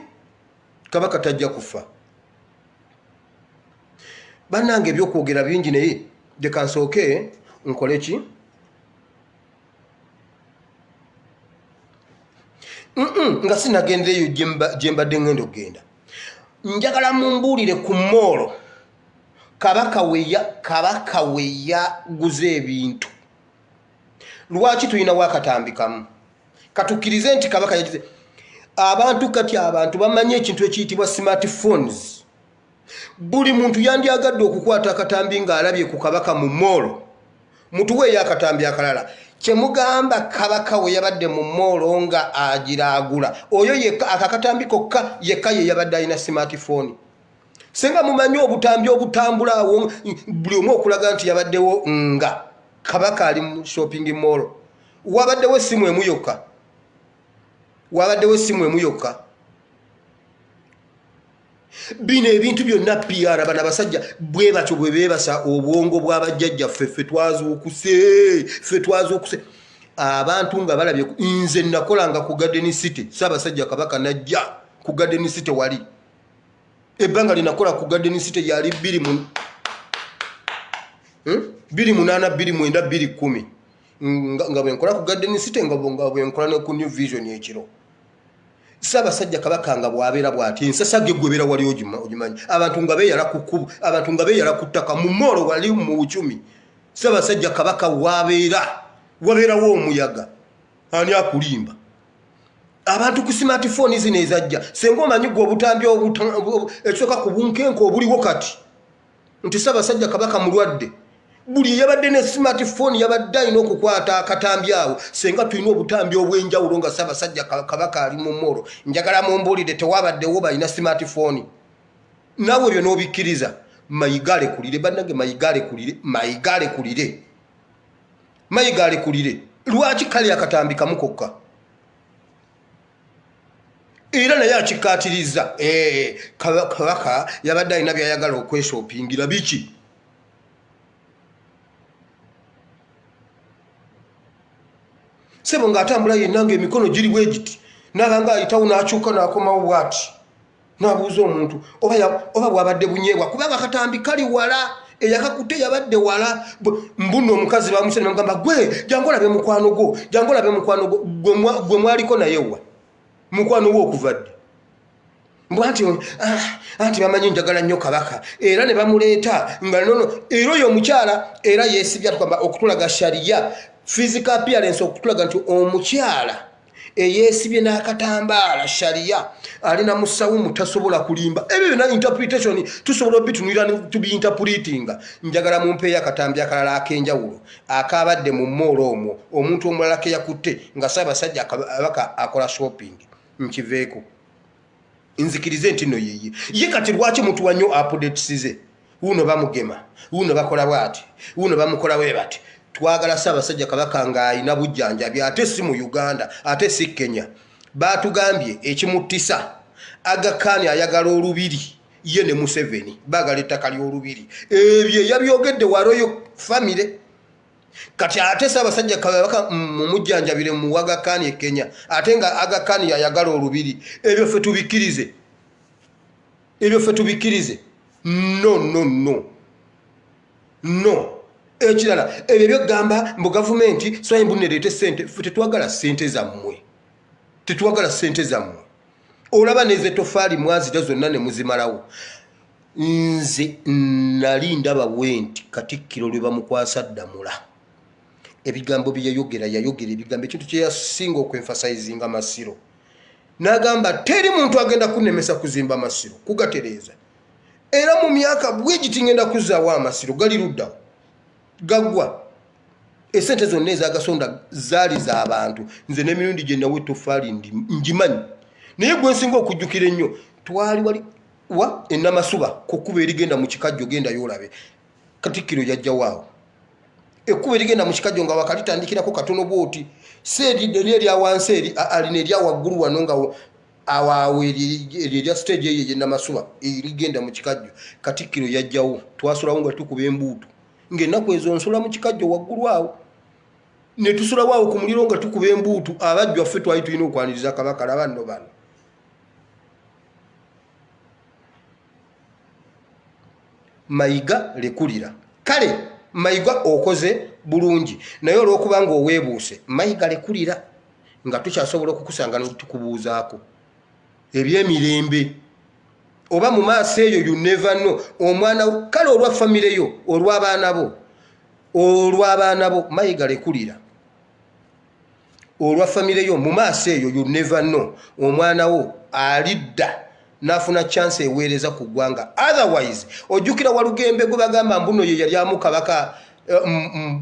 Kabaka tajja kufa bannange ebyokwogera bingi naye leka nsooke nkole ki nga sinagendeeyo gye mbadde ngenda okugenda njagala mumbuulire ku Moro Kabaka we yaguze ebintu lwaki tulinawo akatambi kamu katukkirize nti Kabaka yagize abantu kati abantu bamanye ekintu ekiyitibwa smartphones buli muntu yandyagadde okukwata akatambi ng'alabye ku kabaka mu moolo mutuweeyo akatambi akalala kyemugamba kabaka we yabadde mu moolo nga agiraagula oyo yekka akakatambi kokka yekka ye yabadde alina smartphone senga mumanyi obutambi obutambula awo buli omu okulaga nti yabaddewo nga kabaka ali mu shopping mall wabaddewo essimu emu yokka bino ebintu byonna PR bana basajja bwe batyo bwe beebasa obwongo bw'abajjajja ffe twazuukuse abantu nga balabye nze nakolanga ku Garden City Ssaabasajja Kabaka najja ku Garden City wali ebbanga linakola ku Garden City yali 28 nga bwenkola ku Garden City nga bwenkola ne ku New Vision ekiro Ssaabasajja Kabaka nga bwabeera bw'ati ensasage gwebera wali ogimanyi abantu nga beeyala ku kkubo abantu nga beeyala ku ttaka mu moolo wali mu bucumi Ssaabasajja Kabaka wabeerawo omuyaga ani akulimba abantu ku smartphone zino ezajja senga omanyi gwe obutambi ekisooka ku bunkenke obuliwo kati nti Ssaabasajja Kabaka mulwadde buli yabadde ne smartphone yabadde alina okukwata akatambi awo senga tulina obutambi obw'enjawulo nga Ssaabasajja Kabaka ali mu moolo njagala mumbuulire tewabaddewo balina smartphone naawe ebyo n'obikkiriza mayiga alekulire bannange mayiga alekulire lwaki kali akatambi kamu kokka era naye akikkaatiriza kabaka yabadde alina byayagala okweshoppingira biki sebo ng'atambula yenna ng'emikono giri bwe giti nabanga ayitawo n'akyuka n'akomawo bw'ati n'abuuza omuntu oba bwabadde bunyeebwa kubanga akatambi kali wala eyakakutte yabadde wala mbuno omukazi bamusene bamugamba gwe jangu olabe mukwano gwo gwe mwaliko naye wa mukwano wo okuvadde anti bamanyi njagala nnyo kabaka era ne bamuleeta nga nono era oyo omukyala era yeesibya tukamba okutulaga shariya physical appearance okutulaga nti omukyala eyeesibye n'akatambaala shariya alina musawo mutasobola kulimba ebyo byonna interpretation tusobola obitunulira tubiinterpretinga njagala mumpeeyo akatambi akalala ak'enjawulo akabadde mu moolo omwo omuntu omulala ke yakutte nga Ssaabasajja Kabaka akola shopping nkiveeko nzikirize nti no ye kati lwaki mutuwa nnyo updates ze wuno bamugema wuno bakola bwati wuno bamukola bwe bati twagala Ssaabasajja Kabaka ng'ayina bujjanjabi ate si mu Uganda ate si Kenya baatugambye ekimuttisa Aga Khan ayagala olubiri ye ne Museveni baagala ettaka ly'olubiri ebyo yabyogedde wa Royal Family kati ate Ssaabasajja Kabaka mumujjanjabire mu Aga Khan e Kenya ate nga Aga Khan yayagala olubiri ebyo ffe tubikkirize no ekirala ebyo byogamba mbu gavumenti soye mbu nereete ssente ffe tetwagala ssente zammwe olaba nezo ettofaali mwazita zonna ne muzimalawo nze nali ndaba bwenti Katikkiro lwe bamukwasa Ddamula ebigambo bye yayogera ebigambo ekintu kye yasinga okwenfasizinga Masiro n'agamba teri muntu agenda kunemesa kuzimba Masiro kugatereeza era mu myaka bwegiti ngenda kuzzaawo Amasiro gali luddawo gaggwa esente zonna ezagasonda zaali z'abantu nze n'emirundi gye nawe ettofaali ngimanyi naye gwe nsinga okujjukira ennyo twali wali wa ennamasuba ku kkubo erigenda mu kikajjo genda yoolabe Katikkiro yajjawaawo ekkubo erigenda mu kikajjo nga wakalitandikirako katono bwoti seeri erya wansi eri alina erya waggulu wano nga awaawo erya stage eyo ennamasuba erigenda mu kikajjo Katikkiro yajjawo twasulawo nga tukuba embuutu ng'ennaku ezo nsula mu kikajjo waggulu awo ne tusulawo awo ku muliro nga tukuba embuutu abajjwa ffe twali tulina okwaniriza Kabaka laba nno bano Mayiga lekulira kale Mayiga okoze bulungi naye olw'okuba nga oweebuuse Mayiga lekulira nga tukyasobola okukusanga n'otukubuuzaako ebyemirembe oba mu maaso eyo you never know omwana kale olwa famire yo olw'abaana bo Mayiga lekulira olwa famire yo mu maaso eyo you never know omwana wo alidda nafuna chance eweereza ku ggwanga. Otherwise ojjukira Walugembe gwe bagamba mbuno ye yali amu kabaka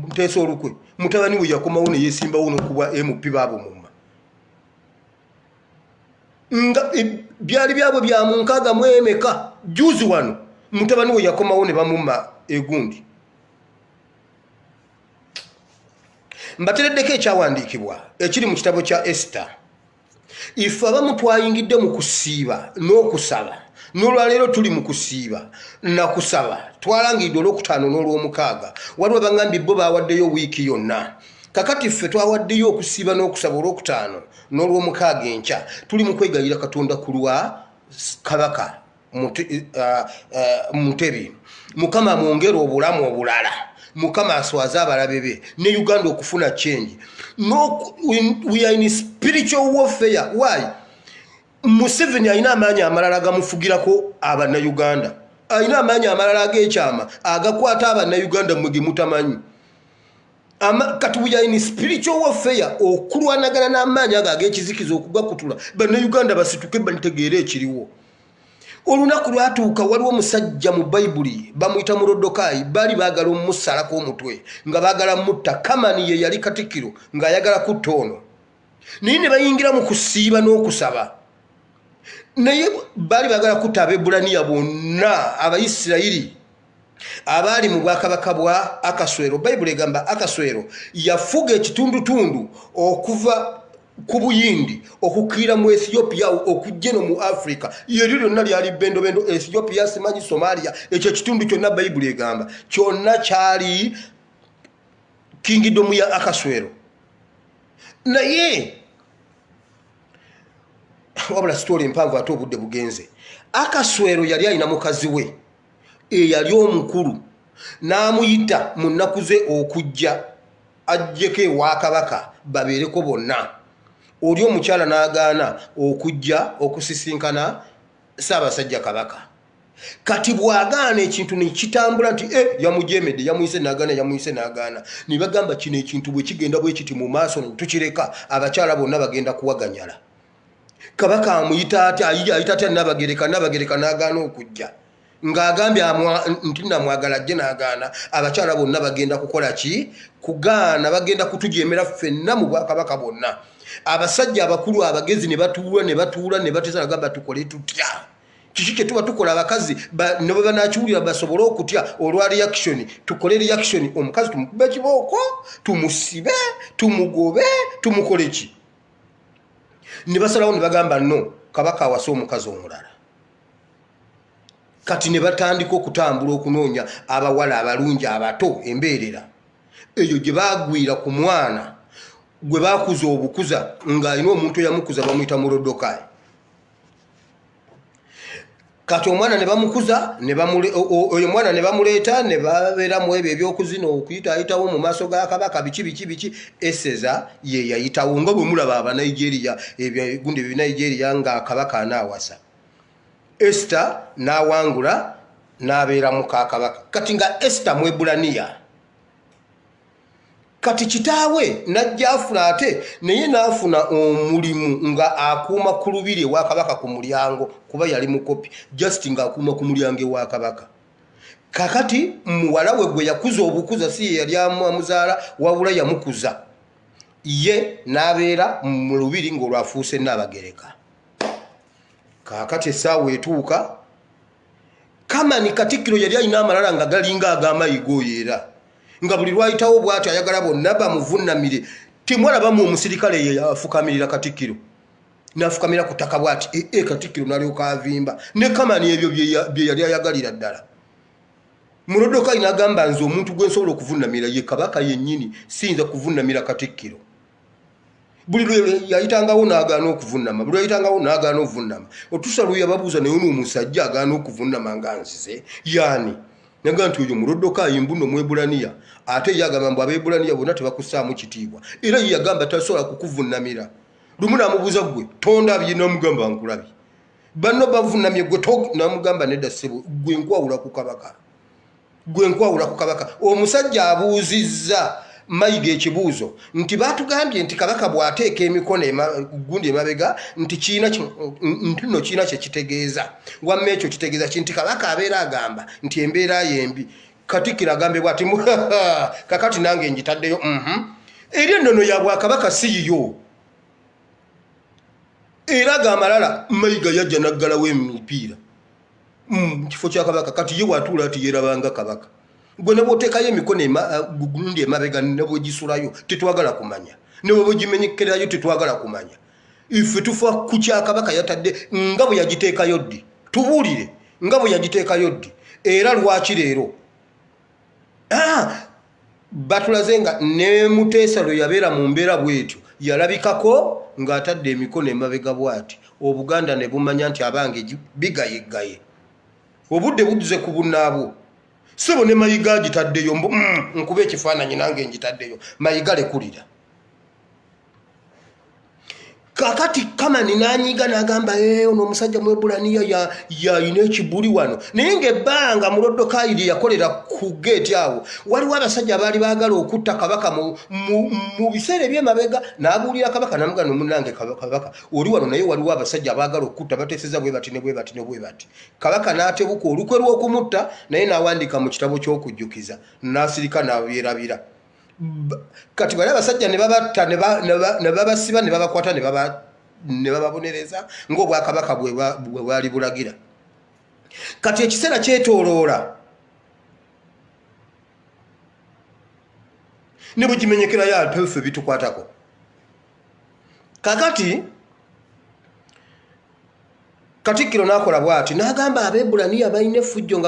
Mteesa Olukwe mutabani we yakomawo ne yeesimbawo n'okuba MP baabumumma. Byali byabwe bya mu nkaaga mu emeka juzi wano mutabani we yakomawo ne bamumma egundi. Mbatereddeko ekyawandiikibwa ekiri mu kitabo kya Esther. Ife abamu twayingidde mu kusiiba n'okusaba. N'olwaleero tuli mu kusiiba na kusaba. Twalangidde olwokutaano n'olwomukaaga. Waliwo abangambye bo baawaddeyo wiiki yonna. Kakati ffe twawaddeyo okusiiba n'okusaba olwokutaano n'olwomukaaga enkya. Tuli mu kwegayira Katonda ku lwa Kabaka Mutebi. Mukama mwongere obulamu obulala. Mukama aswaze abalabe be ne Uganda okufuna change. No, we are in spiritual warfare. Why? Museveni alina amaanyi amalala gamufugirako Abannayuganda. Alina amaanyi amalala ag'ekyama agakwata Abannayuganda mmwe ge mutamanyi. Kati we are in spiritual warfare okulwanagana n'amaanyi ago ag'ekizikiza okugakutula Bannayuganda basituke bantegeere ekiriwo. Olunaku lwatuuka waliwo omusajja mu Bayibuli bamuyita Murodokayi bali baagala omusalako omutwe nga baagala mutta. Kamani ye yali Katikkiro ng'ayagala kutta ono. Naye ne bayingira mu kusiiba n'okusaba. Naye bali baagala kutta Abaebbulaniya bonna Abayisirayiri abaali mu bwakabaka bwa Akaswero. Bayibuli egamba Akaswero yafuga ekitundutundu okuva ku Buyindi okukkirira mu Ethiopia okujja no mu Africa. Yeryo lyonna lyali bendobendo. Ethiopia simanyi Somalia ekyo kitundu kyonna Bayibuli egamba kyonna kyali kingdom ya Akaswero. Naye wabula story mpanvu ate obudde bugenze. Akaswero yali alina mukazi we eyali omukulu n'amuyita mu nnaku ze okujja ajjeko ewa kabaka babeereko bonna. Oli omukyala n'agaana okujja okusisinkana Ssaabasajja Kabaka. Kati bw'agaana ekintu ne kitambula nti yamujeemedde yamuyise n'agaana. Ne bagamba kino ekintu bwe kigenda bwe kiti mu maaso ne tukireka abakyala bonna bagenda kuwaganyala. Kabaka amuyita ate ayita ate Nabagereka n'agaana okujja. Ng'agambye nti namwagala ajje n'agaana. Abakyala bonna bagenda kukola ki? Kugaana, bagenda kutujeemera ffenna mu Bwakabaka bonna. Abasajja abakulu abagezi ne batuula ne batesa bagamba tukole tutya. Kiki kye tuba tukola abakazi ne bwe banaakiwulira basobole okutya olwa reaction. Tukole reaction. Omukazi tumukube ekibooko, tumusibe, tumugobe, tumukole ki? Ne basalawo ne bagamba no, Kabaka awase omukazi omulala. Kati ne batandika okutambula okunoonya abawala abalungi abato embeerera. Eyo gye baagwira ku mwana gwe baakuza obukuza ng'alina omuntu eyamukuza bamuyita Murodokayi. Kati omwana ne bamukuza oyo mwana ne bamuleeta ne babeera mu ebyo ebyokuzina okuyitaayitawo mu maaso ga Kabaka biki. Eseza ye yayitawo nga bwe mulaba Abanigeria ebigundi eb'Nigeria nga Kabaka anaawasa. Esther n'awangula n'abeera muka Kabaka. Kati nga Esther Mwebbulaniya. Kati kitaawe najja afuna ate naye n'afuna omulimu nga akuuma ku lubiri wa Kabaka ku mulyango kuba yali mukopi just nga akuuma ku mulyango wa Kabaka. Kakati muwala we gwe yakuza obukuza si ye yali amuzaala wabula yamukuza ye n'abeera mu lubiri ng'olwafuuse Nnabagereka. Kakati essaawa etuuka Kamani Katikkiro yali alina amalala nga galinga ag'amayigo era nga buli lwayitawo bw'atyo ayagala bonna bamuvunnamire. Temwalabamu omusirikale ye yafukamirira Katikkiro n'afukamira ku ttaka bw'ati Katikkiro n'alyoka avimba ne Kamani ebyo bye yali ayagalira ddala. Murodokayi n'agamba nze omuntu gwe nsobola okuvunnamira ye Kabaka yennyini, siyinza kuvunnamira Katikkiro. Buli lwe yayitangawo n'agaana okuvunnama, buli yayitangawo n'agaana okuvunnama. Otuusa lwe yababuuza naye n'omusajja agaana okuvunnama nga nzize yaani. Naga nti oyo Murodokayi mbuno Mwebbulaniya ate ye agamba mbu Abeebbulaniya bonna tebakussaamu kitiibwa era ye yagamba tasobola kukuvunnamira. Lumu n'amubuuza gwe tondabye n'amugamba nkulabye. Banno bavunnamye gwe n'amugamba nedda ssebo gwe nkwawula ku Kabaka. Omusajja abuuzizza Mayiga ekibuuzo nti batugambye nti kabaka bw'ateeka emikono gundi emabega nti nno kiina kye kitegeeza. Wamma ekyo kitegeeza ki? Nti kabaka abeera agamba nti embeera yembi. Katikkiro agambe bw'ati kakati nange njitaddeyo. Eri ennono ya Bwakabaka si yiyo. Era gamalala Mayiga yajja naggalawo emipiira kifo kya kabaka. Kati ye watuula ati yerabanga kabaka. Gwe ne bw'oteekayo emikono gundi emabega ne bw'ogisulayo tetwagala kumanya, ne bwe gimenyekerayo tetwagala kumanya. Ife tufa ku kya kabaka yatadde nga bwe yagiteekayo ddi. Tubuulire nga bwe yagiteekayo ddi era lwaki leero. Batulaze nga ne Muteesa lwe yabeera mu mbeera bw'etyo yalabikako ng'atadde emikono emabega bw'ati. Obuganda ne bumanya nti abange bigayegaye. Obudde budduze ku bunnaabwo. Sebo ne Mayiga agitaddeyo nkuba ekifaananyi nange njitaddeyo. Mayiga lekulira. Kakati Kamani n'anyiga n'agamba ono omusajja Mwebulaniya yalina ekibuli wano. Naye ng'ebbanga Mulodokayi lye yakolera ku geeti awo waliwo abasajja baali baagala okutta kabaka mu biseera eby'emabega. N'abuulira kabaka n'amugamba munnange kabaka oli wano naye waliwo abasajja abaagala okutta bateeseza bwe bati ne bwe bati ne bwe bati. Kabaka n'atebuka olukwe lw'okumutta naye n'awandiika mu kitabo ky'okujjukiza n'asirika n'abyerabira. Kati bali abasajja ne babatta ne babasiba ne babakwata ne bababonereza ng'Obwakabaka bwe bwali bulagira. Kati ekiseera kyetooloola ne bwe kimenyekerayo ate ffe bitukwatako. Kakati Katikkiro n'akola bw'ati n'agamba Abeebulaniya balina effujjo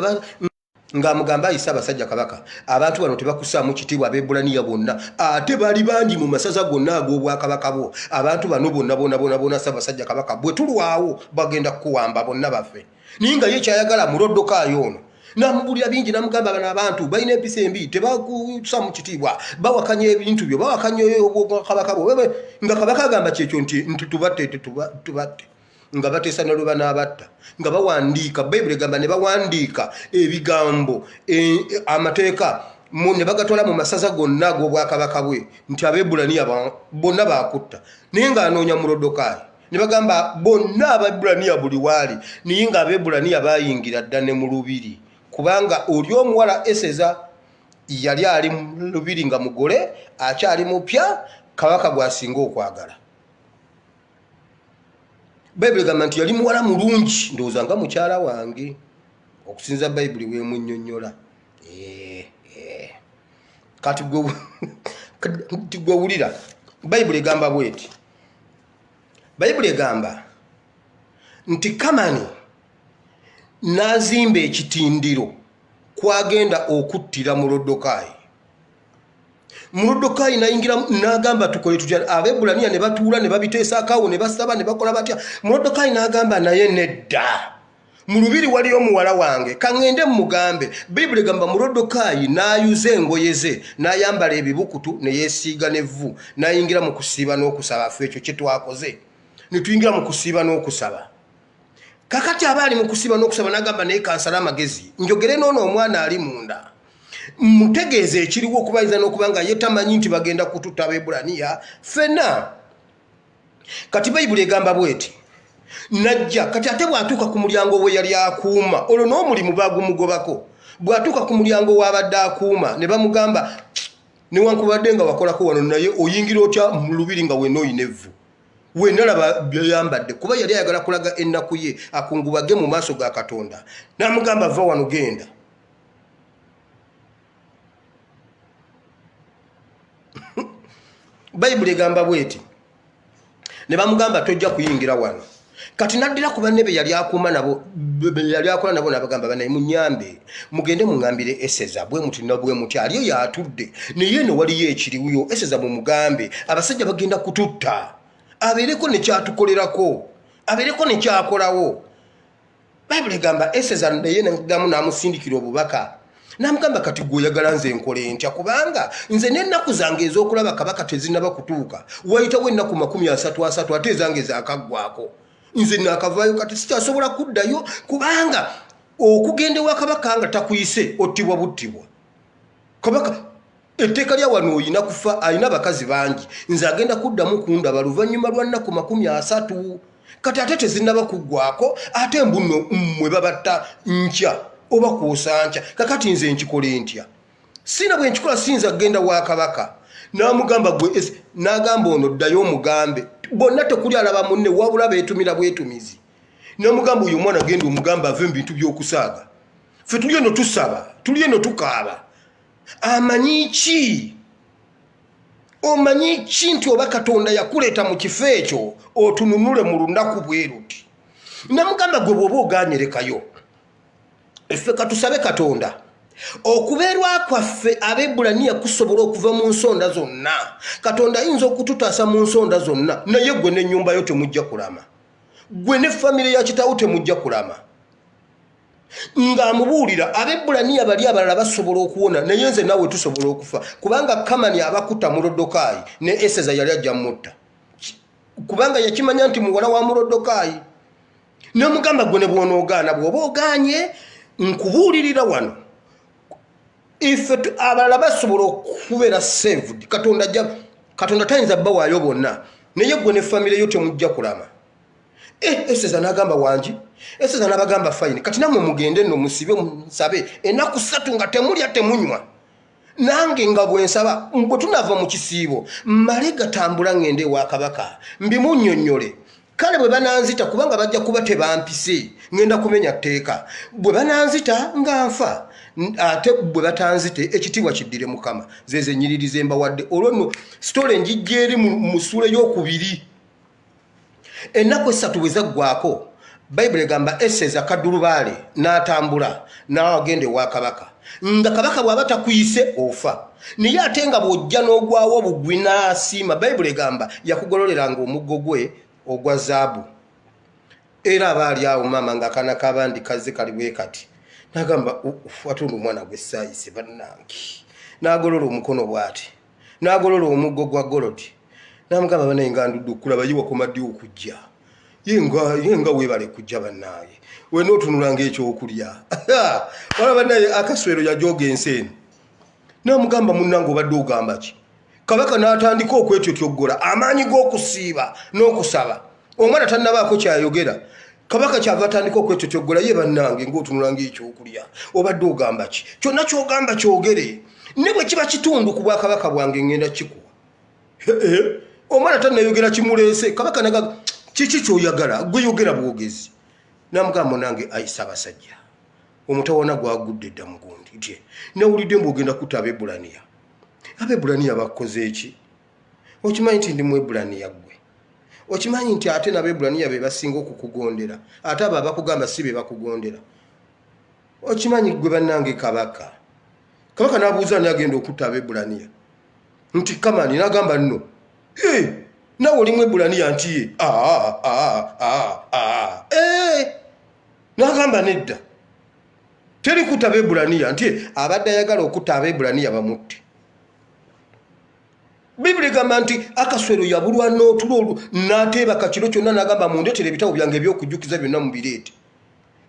ng'amugamba ayise abasajja kabaka abantu bano tebakusaamu kitiibwa Abeebulaniya bonna ate bali bangi mu masaza gonna ag'Obwakabaka bwo. Abantu bano bonna Ssaabasajja kabaka bwe tulwawo bagenda kukuwamba bonna baffe. Naye nga ye kyayagala Mulodokayi ono n'amubulira bingi n'amugamba bano abantu balina empisa embi tebakusaamu kitiibwa bawakanya ebintu byo bawakanya Obwakabaka bwo. Nga kabaka agamba kyekyo nti tubatte nga bateesa ne lwe banaabatta nga bawandiika Bayibuli egamba ne bawandiika ebigambo amateeka ne bagatwala mu masaza gonna ag'Obwakabaka bwe nti Abeebulaniya bonna baakutta. Naye ng'anoonya Mulodokayi ne bagamba bonna Abeebulaniya buli waali. Naye nga Abeebulaniya baayingira dda ne mu lubiri kubanga oli omuwala Eseza yali ali mu lubiri nga mugole akyali mupya kabaka gw'asinga okwagala. Bayibuli egamba nti yali muwala mulungi ndowooza nga mukyala wange okusinza Bayibuli weemunnyonnyola. Kati gwe wulira Bayibuli egamba bweti. Bayibuli egamba nti Kamani n'azimba ekitindiro kwagenda okuttira Mulodokayi. Mulodokayi n'ayingira n'agamba tukole tutya. Abeebulaniya ne batuula ne babiteesa akaawo ne basaba ne bakola batya. Mulodokayi n'agamba naye nedda. Mu lubiri waliyo muwala wange kaŋŋende mugambe. Bayibuli egamba Mulodokayi n'ayuza engoye ze n'ayambala ebibukutu ne yeesiiga n'evvu n'ayingira mu kusiiba n'okusaba. Ffe ekyo kye twakoze ne tuyingira mu kusiiba n'okusaba. Kakati abaali mu kusiiba n'okusaba n'agamba naye kansala amagezi njogere n'ono omwana ali munda mutegeeze ekiriwo okubayiza n'okubanga ye tamanyi nti bagenda kututta Abeebulaniya ffenna. Kati Bayibuli egamba bweti najja kati ate bw'atuuka ku mulyango we yali akuuma olwo n'omulimu baagumugobako. Bw'atuuka ku mulyango w'abadde akuuma ne bamugamba newankubadde nga wakolako wano naye oyingira otya mu lubiri nga wenna oyina evvu wenna laba byayambadde kuba yali ayagala kulaga ennaku ye akungubage mu maaso ga Katonda. N'amugamba va wano genda. Bayibuli egamba bweti ne bamugamba tojja kuyingira wano. Kati naddira ku banne be yali akuuma nabo yali akola nabo n'abagamba banaye munyambe mugende muŋŋambire Eseza bwe muti na bwe muti aliyo yatudde naye eno waliyo ekiriwo Eseza mumugambe abasajja bagenda kututta abeereko ne kyatukolerako abeereko ne kyakolawo. Bayibuli egamba Eseza naye n'agamu n'amusindikira obubaka n'amugamba kati gwe oyagala nze nkole ntya kubanga nze n'ennaku zange ez'okulaba kabaka tezinnaba kutuuka wayitawo ennaku 33 ate ezange zaakaggwako nze naakavaayo kati sikyasobola kuddayo kubanga okugenda ewa kabaka nga takuyise ottibwa buttibwa. Kabaka etteeka lya wano oyina kufa alina bakazi bangi nze agenda kuddamu kundaba luvannyuma lwa nnaku 30 kati ate tezinnaba kuggwako ate mbuno mmwe babatta nkya oba kuusa nkya kakati nze nkikole ntya sina bwe nkikola siyinza kugenda wa kabaka n'amugamba gwe n'agamba ono ddayo omugambe bonna tekuli alaba munne wabula beetumira bwetumizi n'amugamba oyo omwana genda omugamba ave mu bintu by'okusaaga ffe tuli eno tusaba tuli eno tukaaba amanyi ki nti oba Katonda yakuleeta mu kifo ekyo otununule mu lunaku bwe ruti n'amugamba gwe bw'oba oganyerekayo ffe katusabe Katonda okubeerwa kwaffe Abaebbulaniya kusobola okuva mu nsonda zonna Katonda ayinza okututaasa mu nsonda zonna naye gwe n'ennyumba yo temujja kulama gwe ne famire ya kitaawo temujja kulama ng'amubuulira Abaebbulaniya bali abalala basobola okuwona naye nze naawe tusobola okufa kubanga Kamani abakuta Murodokaayi ne Eseza yali ajja mutta kubanga yakimanya nti muwala wa Murodokaayi n'amugamba gwe ne bw'onoogaana bw'oba ogaanye nkubuulirira wano ife abalala basobola okubeera saved Katonda tayinza bbawaayo bonna naye gwe ne famire yo temujja kulama Eseza n'agamba wangi Eseza n'abagamba fine kati nammwe mugende nno musibe musabe ennaku 3 nga temulya temunywa nange nga bwe nsaba bwe tunaava mu kisiibo mmale gatambula ngende ewa kabaka mbimunnyonnyole kale bwe bananzita kubanga bajja kuba tebampise ngenda kumenya tteeka bwe bananzita nga nfa ate bwe batanzite ekitiibwa kiddire Mukama zeze nyiririze mbawadde olwo nno sitole njijja eri mu ssula y'okubiri ennaku 3 bwe zaggwako Bayibuli egamba Eseza kadulubaale n'atambula n'agende wa kabaka nga kabaka bw'aba takuyise ofa naye ate nga bw'ojja n'ogwawo bugwi n'asiima Bayibuli egamba yakugololeranga omuggo gwe ogwa zaabu era abaali awo maama ng'akaana k'abandi kazze kali bwe kati n'agamba watunda omwana gwe saayise bannange n'agolola omukono bw'ati n'agolola omuggo gwa golodi n'amugamba banaye nga ndudde okulaba ye wakomadde okujja yenga weebale kujja bannaaye wena otunula ng'ekyokulya walaba naye akaswero yajooga enseeno n'amugamba munnange obadde ogamba ki kabaka n'atandika okwetyotyogola amaanyi g'okusiiba n'okusaba omwana tannabaako kyayogera kabaka kyava atandika okwetyotyogola ye bannange ng'otunula ng'ekyokulya obadde ogamba ki kyonna ky'ogamba kyogere ne bwe kiba kitundu ku bwakabaka bwange ngenda kikuwa omwana tannayogera kimuleese kabaka naga kiki kyoyagala gwe yogera bwogezi n'amugamba nange ayisa abasajja omutawona gwagudde dda mugundi tye nawulidde mbwogenda kutta Abaebbulaniya bakoze eki okimanyi nti ndi Mwebbulaniya gwe okimanyi nti ate n'Abaebbulaniya be basinga okukugondera ate abo abakugamba si be bakugondera okimanyi gwe bannange kabaka n'abuuza n'agenda okutta Abaebbulaniya nti Kamani n'agamba nno nawe oli Mwebbulaniya nti ye n'agamba nedda teri kutta Abaebbulaniya nti abadde ayagala okutta Abaebbulaniya bamutte Bibuli egamba nti Akaswero yabulwa n'otulo n'ateebaka kiro kyonna n'agamba mundeetere ebitabo byange eby'okujjukiza byonna mubireete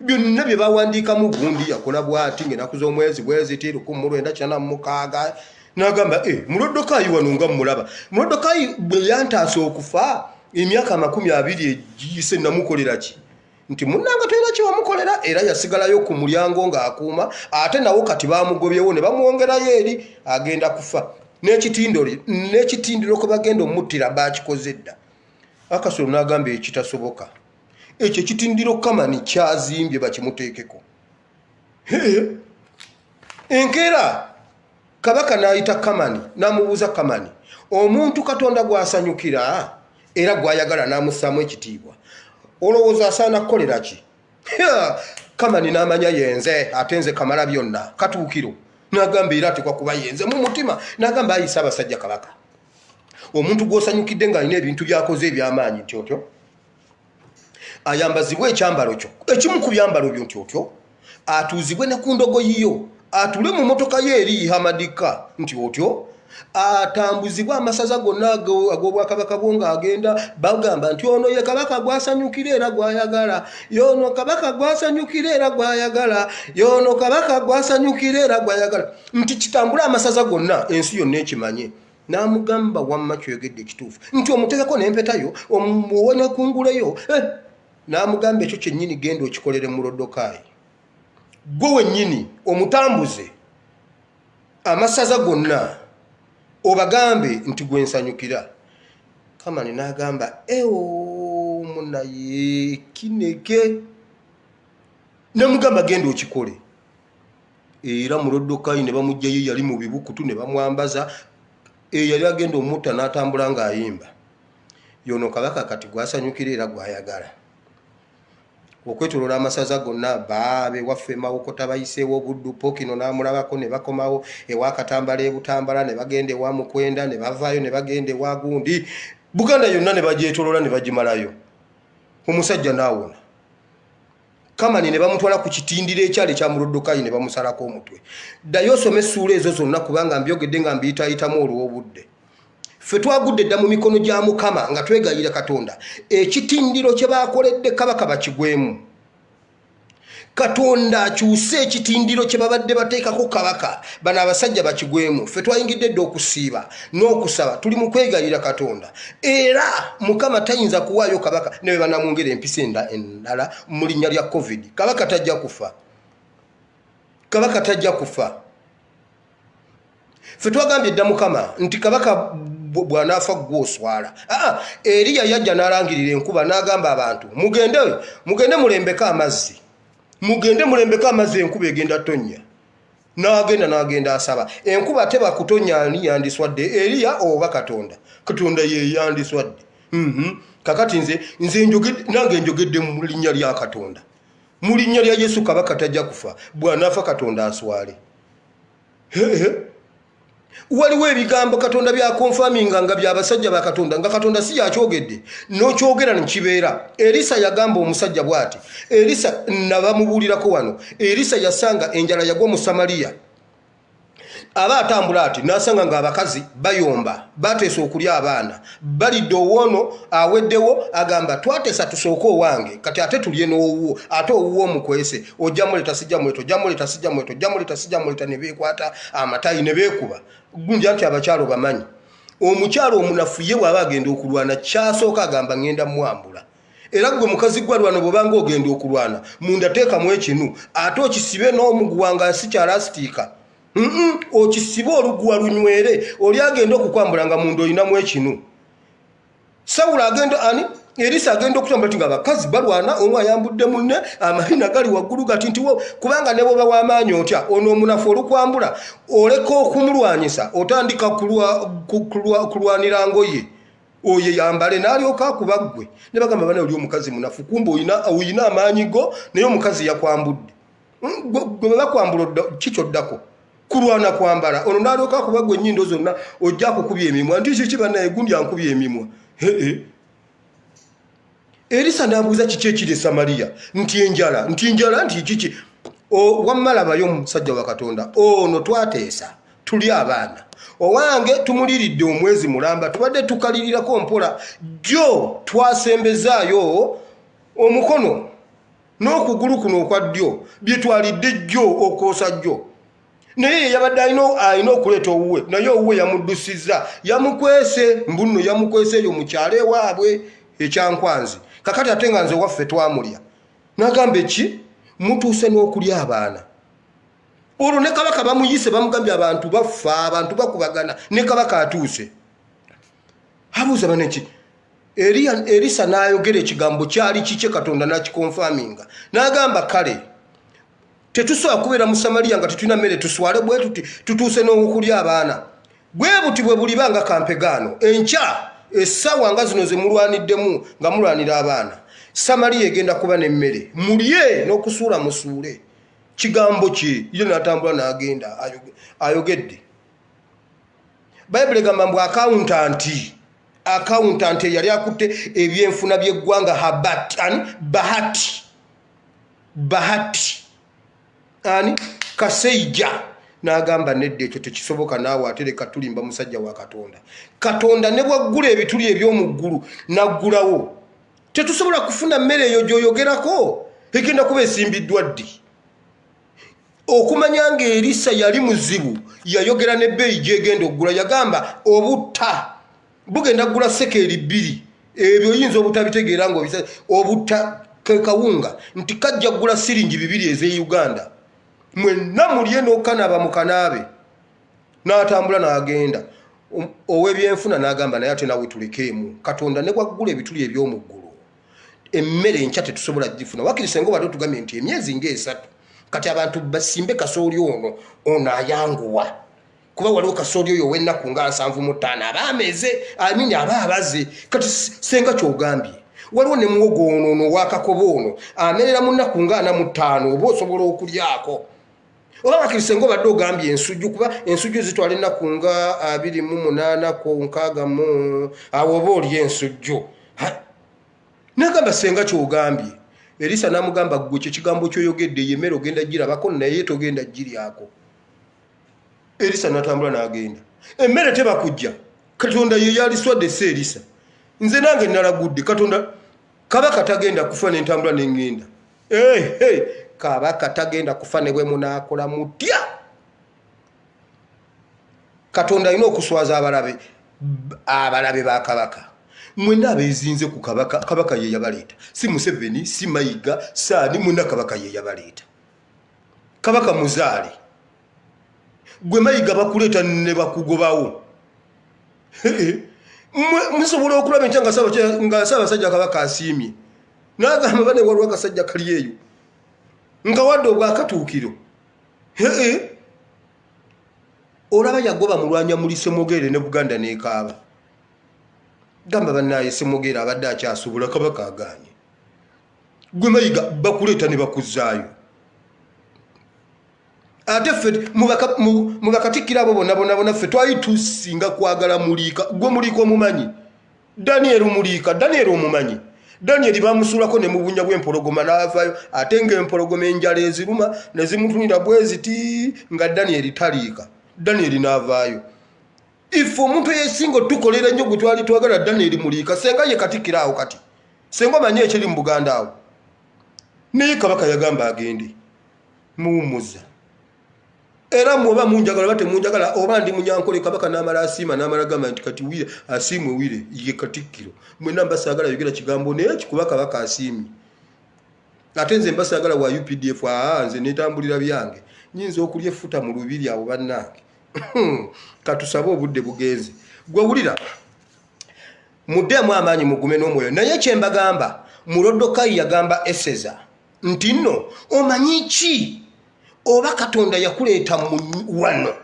byonna bye bawandiikamu gundi yakola bw'ati ng'ennaku z'omwezi bweziti 1946 n'agamba Murodokaayi wano nga mmulaba Murodokaayi bwe yantaasa okufa emyaka 20 egiyise namukolera ki nti munnanga toyina kyewamukolera era yasigalayo ku mulyango ng'akuuma ate nawo kati baamugobyewo ne bamwongerayo eri agenda kufa n'ekitindiro kwe bagenda omuttira baakikoze dda Akaswero n'agamba ekitasoboka ekyo ekitindiro Kamani kyazimbye bakimuteekeko enkeera kabaka n'ayita Kamani n'amubuuza Kamani omuntu Katonda gw'asanyukira era gw'ayagala n'amussaamu ekitiibwa olowooza asaana kukolera ki Kamani n'amanya yenze ate nze kamala byonna katuukiro n'agamba era atekwa kuba yenze mu mutima n'agamba ayisa abasajja kabaka omuntu gw'osanyukidde ng'alina ebintu by'akoze eby'amaanyi nti otyo ayambazibwe ekyambalo kyo ekimu ku byambalo byo nti otyo atuuzibwe ne ku ndogoyi yo atule mu motoka ye eri Hamadika nti otyo atambuzibwa amasaza gonna ag'obwakabaka bwo ng'agenda bagamba nti ono ye kabaka gwasanyukira era gwayagala, yono kabaka gwasanyukira era gwayagala, yono kabaka gwasanyukira era gwayagala, nti kitambula amasaza gonna ensi yonna ekimanye. N'amugamba wamma kyogedde ekituufu nti omutegeko n'empetayo omuwone kunguleyo. N'amugamba ekyo kyennyini genda okikolere mu Lodokayi, gwe wennyini omutambuze amasaza gonna obagambe nti gwe nsanyukira. Kamani n'agamba munaye kineke. N'amugamba genda okikole. Era mu Lodokayi ne bamugjayo yali mu bibukutu ne bamwambaza. Yali agenda omutta n'atambula ng'ayimba. Yono kabaka kati gwasanyukira era gwayagala. Okwetolola amasaza gonna baabe waffe Mawokota bayiseewo Buddupo kino n'amulabako ne bakomawo ewa Katambala e Butambala ne bagenda ewa Mukwenda ne bavaayo ne bagenda ewa Gundi. Buganda yonna ne bagyetolola ne bagimalayo. Omusajja n'awona. Kamani ne bamutwala ku kitindiro ekyali kya mu Lodokayi ne bamusalako omutwe. Ddayo osome essuula ezo zonna kubanga mbyogedde nga mbiyitaayitamu olw'obudde. Ffe twagudde dda mu mikono gya Mukama nga twegayira Katonda. Ekitindiro kye baakoledde kabaka bakigwemu. Katonda akyuse ekitindiro kye babadde bateekako kabaka bano abasajja bakigwemu. Ffe twayingidde dda okusiiba n'okusaba tuli mu kwegayira Katonda. Era Mukama tayinza kuwaayo kabaka ne bwe banamwongera empisa endala mu linnya lya COVID. Kabaka tajja kufa. Kabaka tajja kufa. Ffe twagambye dda Mukama nti kabaka bw'anaafa gwe oswala. Eriya yajja n'alangirira enkuba n'agamba abantu mugende mulembeko amazzi. Mugende mulembeko amazzi enkuba egenda tonnya. N'agenda asaba. Enkuba teba kutonya ani yandiswadde Eriya oba Katonda. Katonda ye yandiswadde. Kakati nze nange njogedde mu linnya lya Katonda. Mu linnya lya Yesu kabaka tajja kufa. Bw'anaafa Katonda aswale. Waliwo ebigambo Katonda bya confirminga nga by'abasajja ba Katonda nga Katonda si yakyogedde n'okyogera ne kibeera. Elisa yagamba omusajja bw'ati. Elisa nabamubuulirako wano. Elisa yasanga enjala yagwa mu Samaliya. Aba atambula ati n'asanga ng'abakazi bayomba bateesa okulya abaana. Balidde owoono aweddewo agamba twateesa tusooke owange kati ate tulye n'owuwo ate owuwo omukwese ojja muleta sijja muleta ojja muleta sijja muleta ojja muleta sijja muleta ne beekwata amatayi ne beekuba. Gunja nti abakyalo bamanyi. Omukyalo omunafu ye bw'aba agenda okulwana kyasooka agamba ngenda mwambula. Era gwe mukazi gwalwana bw'obanga ogenda okulwana munda teekamu ekinu ate okisibe n'omuguwa nga si kya lasitiika. Okisibe oluguwa lunywere oli agenda okukwambula nga munda olinamu ekinu. Sawulo agenda ani Elisa agenda okutambula ati nga abakazi balwana omu ayambudde munne amalina gali waggulu gati nti kubanga ne bwoba w'amaanyi otya ono omunafu olukwambula oleka okumulwanyisa otandika kulwanira ngoye oyo yambale n'alyoka akuba ggwe ne bagamba bana oli omukazi munafu kumbe oyina amaanyi go naye omukazi yakwambudde. Gwe bakwambula kikyoddako kulwana kwambala ono n'alyoka akuba ggwe ennyindo zonna ojja kukubya emimwa nti kiki bannaye gundi ankubya emimwa. Elisa n'abuuza kiki ekiri e Samaliya nti enjala nti kiki. Wammalabayo omusajja wa Katonda ono twateesa tuli abaana owange tumuliridde omwezi mulamba tubadde tukalirirako mpola jjo twasembezaayo omukono n'okugulu kuno okwa ddyo bye twalidde jjo okwosa jjo. Naye yabadde alina okuleeta owuwe naye owuwe yamuddusizza yamukwese mbunno yamukwese eyo mu kyalo ewaabwe ekyankwanzi. Kakati ate nga nze waffe twamulya. N'agamba eki mutuuse n'okulya abaana. Olwo ne kabaka bamuyise bamugambye abantu bafa abantu bakubagana ne kabaka atuuse. Abuuza bane ki Elisa n'ayogera ekigambo kyali kikye Katonda n'akikonfaminga. N'agamba kale tetusobola kubeera mu Samaliya nga tetulina mmere tuswale bwe tutuuse n'okulya abaana. Bwe buti bwe bulibanga kampegaano enkya essaawa nga zino ze mulwaniddemu nga mulwanira abaana. Samaliya egenda kuba n'emmere mulye n'okusuula musuule. Kigambo ki ye n'atambula n'agenda ayogedde. Bayibuli egamba mbu akawuntanti yali akutte ebyenfuna by'eggwanga Bahati Kaseija n'agamba nedde ekyo tekisoboka naawe atereka tulimba musajja wa Katonda. Katonda ne bwaggula ebituli eby'omu ggulu n'aggulawo. Tetusobola kufuna mmere eyo gy'oyogerako egenda kuba esimbiddwa ddi. Okumanya nga Erisa yali muzibu yayogera n'ebbeeyi gy'egenda oggula. Yagamba obutta bugenda ggula sekeri 2. Ebyo oyinza obutabitegeera nga obutta kawunga nti kajja ggula siringi 2 ez'e Uganda. Mwenna mulye n'okanaba mu kanaabe. N'atambula n'agenda. Ow'ebyenfuna n'agamba naye ate nawe tulekeemu. Katonda ne bwaggula ebituli eby'omu ggulu emmere enkya tetusobola gifuna. Wakiri senga obadde otugambye nti emyezi nga3 kati abantu basimbe kasooli ono ayanguwa. Kuba waliwo kasooli oyo w'ennaku nga 75 abaameze amini aba abaze. Kati senga ky'ogambye waliwo ne muwogo ono wakakobo ono amerera mu nnaku nga 45 oba osobola okulyako. Oba wakiri senga obadde ogambye ensujju, kuba ensujju zitwala ennaku nga 28 ku 60 awo oba olya ensujju. Nagamba senga ky'ogambye. Erisa namugamba gwe kye kigambo ky'oyogedde yemmere ogenda girabako naye togenda giryako. Erisa natambula n'agenda. Emmere teba kujja. Katonda ye yaliswadde si Erisa. Nze nange nalagudde Katonda kabaka tagenda kufa ne ntambula ne ngenda. Kabaka tagenda kufa ne bwe munaakola mutya. Katonda alina okuswaza abalabe ba kabaka. Mwena abezinze ku kabaka, kabaka ye yabaleeta. Si Museveni, si Mayiga, Saani, mwena kabaka ye yabaleeta. Kabaka muzaale. Gwe Mayiga bakuleeta ne bakugobawo. Musobola okulaba enkya nga Ssaabasajja kabaka asiimye. N'agamba bane waliwo akasajja kali eyo. Nga wadde obwakatuukiro. Olaba yagoba mulwanya muli Semogere ne Buganda n'ekaaba. Gamba bannaye Semogere abadde akyasubula kabaka agaanye. Gwe Mayiga bakuleeta ne bakuzaayo. Ate ffe mu bakatikkira abo bonna ffe twali tusinga kwagala Muliika. Gwe Muliika omumanyi. Daniel Muliika, Daniel omumanyi. Daniel bamusuulako ne mubunya bw'empologoma n'avaayo ate ng'empologoma enjala eziruma ne zimutunira bwe ziti nga Daniel taliika. Daniel n'avaayo. If omuntu yesingo tukolera nnyo gwe twali twagala Daniel Muliika senga ye katikkira awo kati. Senga manyi ekiri mu Buganda awo. Naye kabaka yagamba agende. Muwummuza. Era mwoba munjagala bate munjagala oba ndi munyankole kabaka n'amala asiima n'amala gamba nti kati wire asiimwe wire ye katikkiro. Mwena mbasaagala yogera kigambo naye kikuba kabaka asiimye. Ate nze mbasaagala wa UPDF nze netambulira byange. Nyinza okulya effuta mu lubiri abo bannange. Katusabe obudde bugenze. Gwe wulira muddemu amaanyi mugume n'omwoyo. Naye kye mbagamba Mulodokayi yagamba Eseza nti nno omanyi ki oba Katonda yakuleeta wano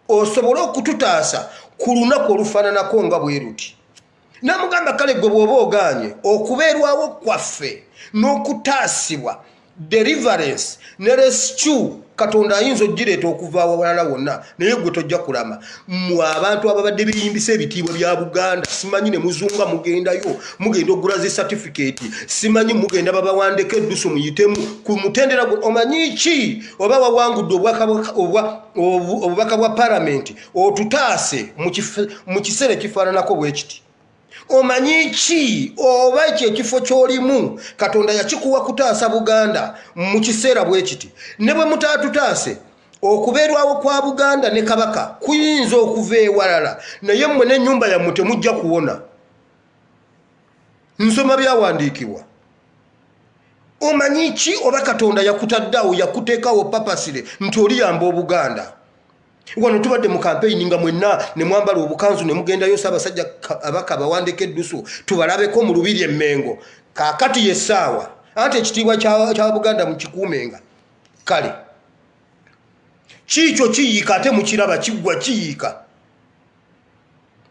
osobole okututaasa ku lunaku olufaananako nga bwe ruti. Namugamba kale gwe bw'oba ogaanye okubeerwawo kwaffe n'okutaasibwa deliverance ne rescue Katonda ayinza ogireeta okuva awalala wonna naye gwe tojja kulama. Mmwe abantu ababadde beeyimbisa ebitiibwa bya Buganda simanyi ne muzunga mugendayo mugenda ogula zi certificate simanyi mugenda babawandeka eddusu muyitemu ku mutendera omanyi ki oba wawangudde obubaka bwa parliament otutaase mu kiseera kifaananako bwe kiti. Omanyi ki oba ekifo ky'olimu Katonda yakikuwa kutaasa Buganda mu kiseera bwe kiti. Ne bwe mutaatutaase okubeerwawo kwa Buganda ne kabaka kuyinza okuva ewalala naye mmwe n'ennyumba yammwe temujja kuwona. Nsoma byawandiikibwa. Omanyi ki oba Katonda yakutaddawo yakuteekawo papasire nti oliyamba Obuganda. Wano tubadde mu campaign nga mwenna ne mwambala obukanzu ne mugendayo Ssaabasajja abaka bawandika eddusu tubalabeko mu lubiri emmengo. Kaakati yessaawa ate ekitiibwa kya Buganda mukikuumenga. Kale kiikyo kiyiika ate mukiraba kiggwa kiyiika.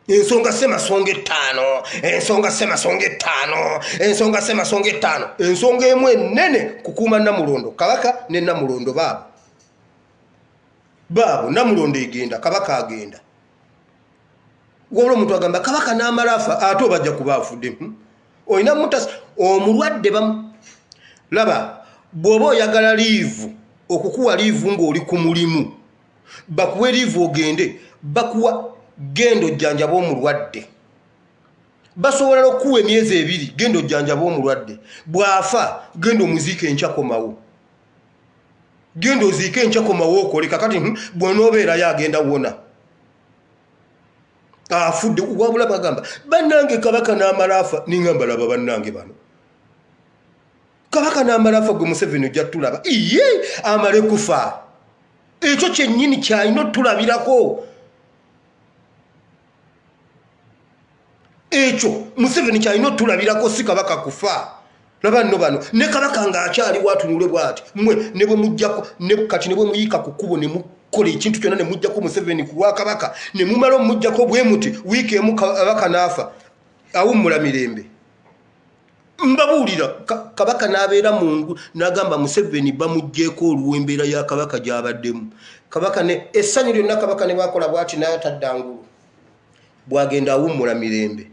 Ensonga Ssemasonga 5 ensonga Ssemasonga 5 ensonga Ssemasonga 5 ensonga emu ennene kukuuma Namulondo. Kabaka ne Namulondo baabo Namulondo egenda kabaka agenda. Wabula omuntu agamba kabaka n'amala afa ate obajja kuba afudde. Olina mutasa omulwadde laba bw'oba oyagala liivu okukuwa liivu ng'oli ku mulimu bakuwe live ogende bakuwa gendo jjanja b'omulwadde basobola okuwa emyezi 2 gendo jjanja b'omulwadde bwafa gendo muziike enchakomawo gendo ziike enchakomawo okole kakati bw'onoobeera yagenda wona afudde wabula bagamba bannange kabaka n'amalafa ningamba laba bannange bano kabaka n'amalafa gwe Museveni ojja tulaba iye amale kufa ekyo kyennyini kyalina otulabirako ekyo Museveni kyalina otulabirako si kabaka kufa laba nno bano ne kabaka ng'akyali watunule bw'ati mmwe ne bwe mujjako ne kati ne bwe muyiika ku kkubo ne mukola ekintu kyonna ne mujjako Museveni ku lwa kabaka ne mumala omujjako bwe muti wiiki emu kabaka n'afa awummula mirembe mbabuulira kabaka n'abeera mungu n'agamba Museveni bamugjeeko olw'embeera ya kabaka gy'abaddemu kabaka ne essanyu lyonna kabaka ne bwakola bw'ati n'ataddangulu bw'agenda awummula mirembe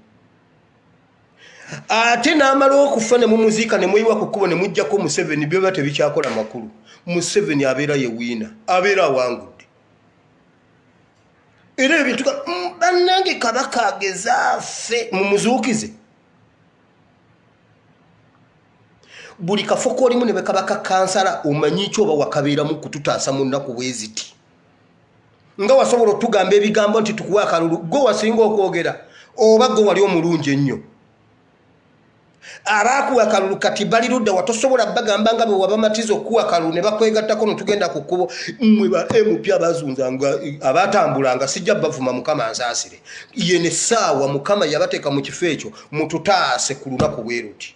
ate n'amala okufa ne mumuziika ne muyiwa ku kkubo ne mujjako Museveni byoba tebikyakola makulu Museveni abeera ye wiina abeera awangudde era ebintu bannange kabaka agezaafe mumuzuukize buli kafo koolimu ne bekabaka kansala omanyi ki oba wakabeeramu kututaasa mu nnaku bweziti nga wasobola otugamba ebigambo nti tukuwa akalulu gwe wasinga okwogera oba gwe wali omulungi ennyo abaakuwa akalulu kati bali ludda watosobola bagamba nga bwe wabamatiza okuwa akalulu ne bakwegattako notugenda ku kkubo mmwe ba MP abazunzanga abatambulanga sijja bavuma mukama nsaasire yene essaawa mukama yabateeka mu kifo ekyo mututaase ku lunaku bwe ruti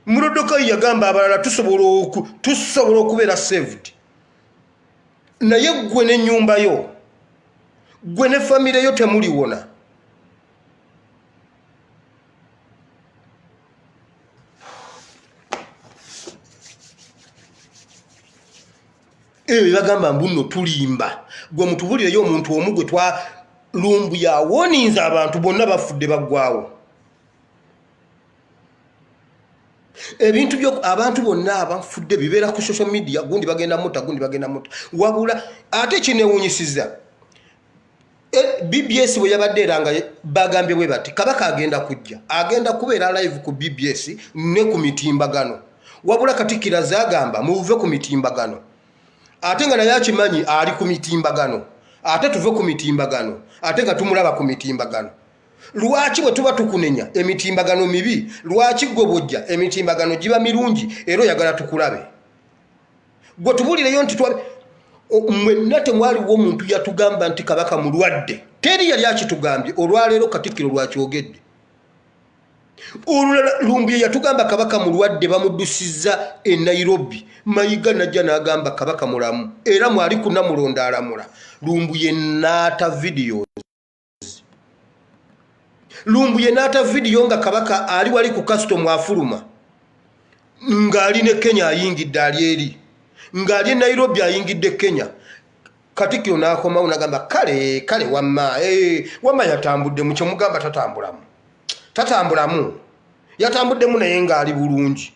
Murodoka yagamba abalala tusobola okubeera saved naye gwe n'ennyumba yo gwe ne famire yo temuliwona bagamba mbuno tulimba gwe mutubulireyo omuntu omu gwe twa lumbu yawoninza abantu bonna bafudde baggwawo ebintu byo abantu bonna abafudde bibeera ku social media gundi bagenda muta wabula ate kinewunyisiza BBS bwe yabadde eranga bagambye bwe bati kabaka agenda kubeera live ku BBS ne ku mitimbagano wabula Katikkiro zagamba muve ku mitimbagano ate nga naye akimanyi ali ku mitimbagano ate tuve ku mitimbagano ate nga tumulaba ku mitimbagano lwaki bwe tuba tukunenya emitimbagano mibi lwaki gwe bojja emitimbagano giba mirungi era oyagala tukulabe gwe tubulireyo nti mwenna temwaliwo omuntu yatugamba nti kabaka mulwadde teri yali akitugambye olwaleero Katikkiro lwakyogedde olulala Lumbuye yatugamba kabaka mulwadde bamuddusiza e Nairobi Mayiga najja n'agamba kabaka mulamu era mwali kunamulonda alamula Lumbuye n'ata video nga kabaka ali wali ku custom afuluma ngali ne Kenya ayingidde ali eri ngali Nairobi ayingidde Kenya Katikkiro n'akomawo n'agamba kale wamma yatambudde mu kyo mugamba tatambulamu yatambuddemu naye ng'ali bulungi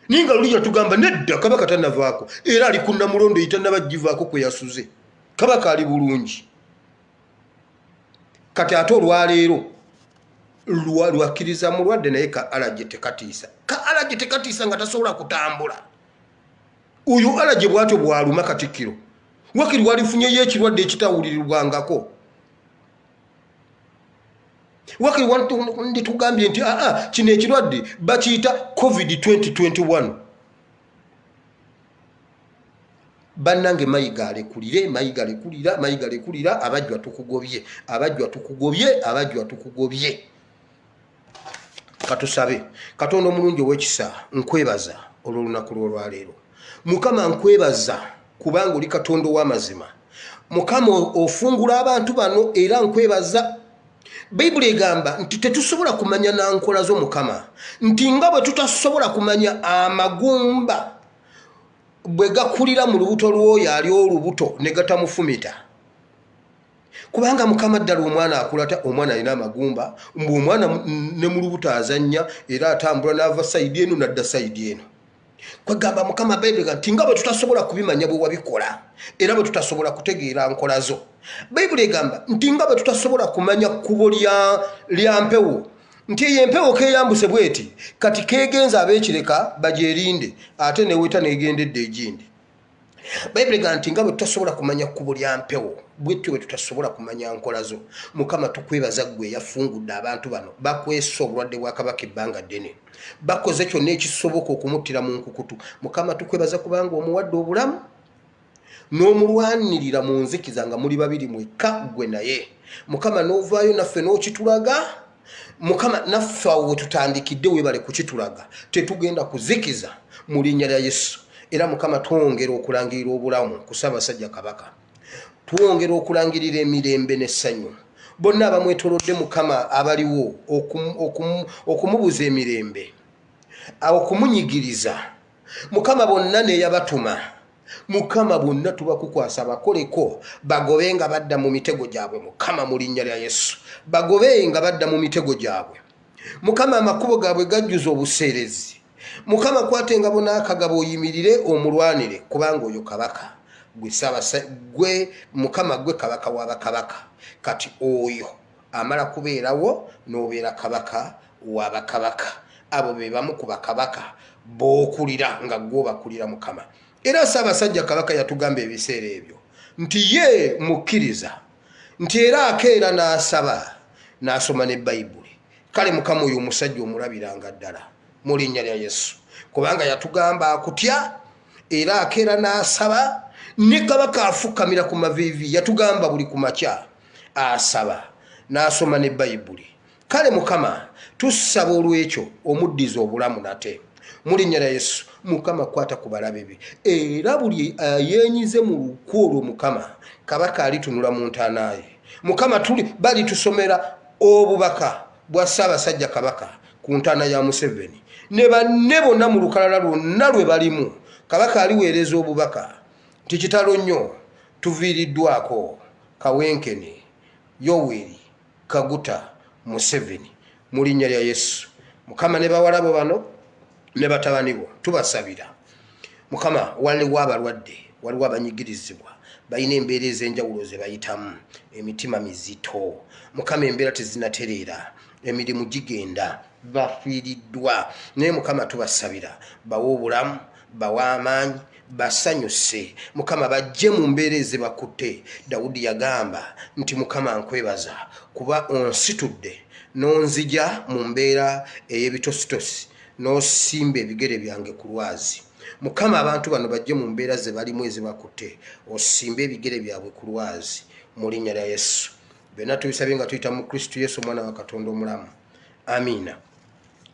ninga luli yatugamba nedda kabaka tannavaako era ali ku Namulondo yitannabagivaako kwe yasuze kabaka ali bulungi kati ate olwaleero lwakkiriza mulwadde naye ka alaje tekatiisa nga tasobola kutambula oyo alaje bwatyo bwaluma Katikkiro wakiri walifunyeyo ekirwadde ekitawulirirwangako wakiri nditugambye nti kino ekirwadde bakiyita COVID 2021 bannange Mayiga alekulira abajjwa tukugobye katusabe Katonda omulungi ow'ekisa nkwebaza olw'olunaku lw'olwaleero Mukama nkwebaza kubanga oli Katonda ow'amazima Mukama ofungula abantu bano era nkwebaza Bayibuli egamba nti tetusobola kumanya nankola zo Mukama nti nga bwe tutasobola kumanya amagumba bwe gakulira mu lubuto lw'oyo ali olubuto ne gatamufumita kubanga Mukama ddala omwana akulata omwana alina amagumba mbu omwana ne mu lubuto azannya era atambula n'ava sayidi eno n'adda sayidi eno kwegamba mukama Bayibuli nti nga bwe tutasobola kubimanya bwe wabikola era bwe tutasobola kutegeera nkola zo. Bayibuli egamba nti nga bwe tutasobola kumanya kkubo lya mpewo nti eyo empewo keeyambuse bweti kati keegenza ab'ekireka bagyerinde ate neweta neegendedde egindi. Bayibuli egamba nti nga bwe tutasobola kumanya kkubo lya mpewo bwetyo bwe tutasobola kumanya nkola zo. Mukama tukwebaza ggwe yafungudde abantu bano bakwesa obulwadde bwa kabaka ebbanga ddene, bakoze kyonna ekisoboka okumuttira mu nkukutu. Mukama tukwebaza kubanga omuwadde obulamu n'omulwanirira mu nzikiza nga muli babiri mwekka gwe naye. Mukama n'ovaayo naffe n'okitulaga. Mukama naffe awo we tutandikidde weebale kukitulaga, tetugenda kuzikiza mu linnya lya Yesu. Era Mukama twongera okulangirira obulamu ku Ssaabasajja Kabaka, twongera okulangirira emirembe n'essanyu. Bonna abamwetolodde Mukama abaliwo okumubuza emirembe, okumunyigiriza, Mukama bonna neeyabatuma. Mukama bonna tubakukwasa bakoleko bagobe nga badda mu mitego gyabwe. Mukama mu linnya lya Yesu bagobe nga badda mu mitego gyabwe. Mukama amakubo gaabwe gajjuza obuseerezi. Mukama kwatenga bona akagabo oyimirire omulwanire kubanga oyo kabaka gwe Mukama gwe kabaka w'abakabaka. Kati oyo amala kubeerawo n'obeera kabaka w'abakabaka. Abo be bamu ku bakabaka b'okulira nga gwe obakulira Mukama. Era Ssaabasajja Kabaka yatugamba ebiseera ebyo nti ye mukkiriza nti era akeera n'asaba n'asoma ne Bayibuli. Kale Mukama oyo omusajja omulabiranga ddala mu linnya lya Yesu, kubanga yatugamba akutya era akeera n'asaba. Ne kabaka afukamira ku maviivi yatugamba buli ku makya asaba n'asoma ne Bayibuli. Kale Mukama tussaba olw'ekyo omuddiza obulamu nate mu linnya lya Yesu. Mukama kwata ku balabe be era buli ayenyize mu lukwo olwo Mukama kabaka alitunula mu ntaanaye. Mukama bali tusomera obubaka bwa Ssaabasajja Kabaka ku ntaana ya Museveni ne banne bonna mu lukalala lwonna lwe balimu. Kabaka aliweereza obubaka nti kitalo nnyo tuviiriddwako Kawenkene Yoweri Kaguta Museveni mu linnya lya Yesu. Mukama ne bawalabo bano ne batabani bo tubasabira. Mukama waliwo abalwadde, waliwo abanyigirizibwa, balina embeera ez'enjawulo ze bayitamu, emitima mizito. Mukama embeera tezinatereera, emirimu gigenda, bafiiriddwa. Naye Mukama tubasabira bawe obulamu, bawe amaanyi, basanyuse. Mukama bajje mu mbeera ezibakutte. Dawudi yagamba nti Mukama nkwebaza kuba onsitudde n'onzija mu mbeera ey'ebitositosi n'osimba ebigere byange ku lwazi. Mukama abantu bano bajje mu mbeera ze balimu ezibakutte, osimbe ebigere byabwe ku lwazi mu linnya lya Yesu. Byonna tubisabye nga tuyita mu Kristo Yesu omwana wa Katonda omulamu. Amiina.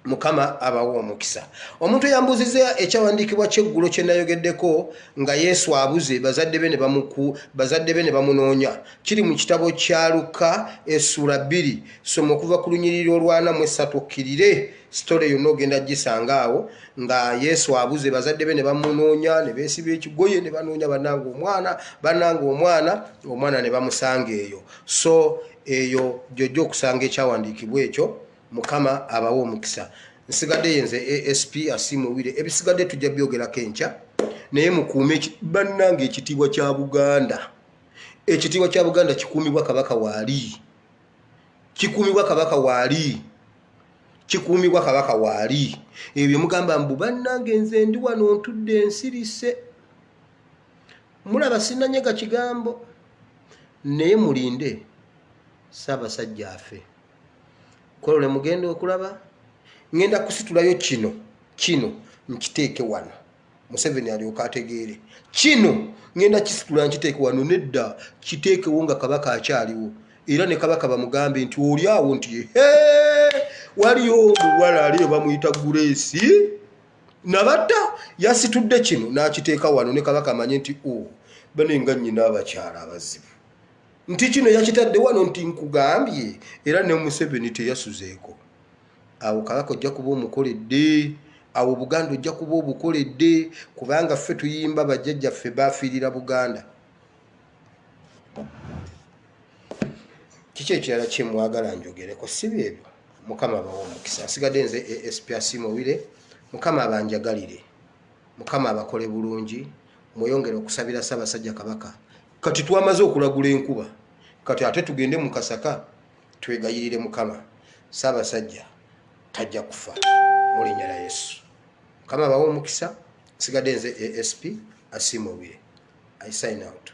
Mukama abawo omukisa. Omuntu yambuziza ekyawandiikibwa kyeggulo kye nayogeddeko nga Yesu abuze bazadde be ne bamunoonya. Kiri mu kitabo kya Luka essula 2 soma okuva ku lunyiriri olw'43 okkirire sitole yonna ogenda gisanga awo nga Yesu abuze bazadde be ne bamunoonya ne beesiba ekigoye ne banoonya bannange omwana ne bamusanga eyo. So eyo jjojja okusanga ekyawandiikibwa ekyo. Mukama abawo omukisa. Nsigadde yenze ASP Asiimwe. Ebisigadde tujja byogerako enkya naye mukuume bannange ekitiibwa kya Buganda. Ekitiibwa kya Buganda kikuumibwa kabaka waali. Kikuumibwa kabaka waali. Ebyo mugamba mbu bannange nze ndi wano ntudde ensirise. Mulaba sinnanyega kigambo naye mulinde Ssaabasajja afe. Kolole mugenda okulaba ngenda kusitulayo kino nkiteeke wano Museveni alyoka ategeere. Kino ngenda kisitula nkiteeke wano nedda kiteekewo nga kabaka akyaliwo. Era ne kabaka bamugambe nti oli awo nti waliyo omuwala aliyo bamuyita Grace nabatta yasitudde kino n'akiteeka wano ne kabaka amanye nti bano nga nnyina abakyala abazibu. Nti kino yakitadde wano nti nkugambye era ne Museveni teyasuzeeko. Awo kabaka ojja kuba omukoledde, awo Buganda ojja kuba obukoledde kubanga ffe tuyimba bajjajjaffe baafiirira Buganda. Kiki ekirala kye mwagala njogereko? Si byebyo. Mukama abawo omukisa. Nsigadde nze ASP Asiimwe. Mukama abanjagalire. Mukama abakole bulungi, mweyongere okusabira Ssaabasajja Kabaka. Kati twamaze okulagula enkuba, kati ate tugende mu Kasaka twegayirire Mukama Ssaabasajja tajja kufa mu linnya lya Yesu. Mukama abawe omukisa. Nsigadde nze ASP Asiimwe Obire. I sign out.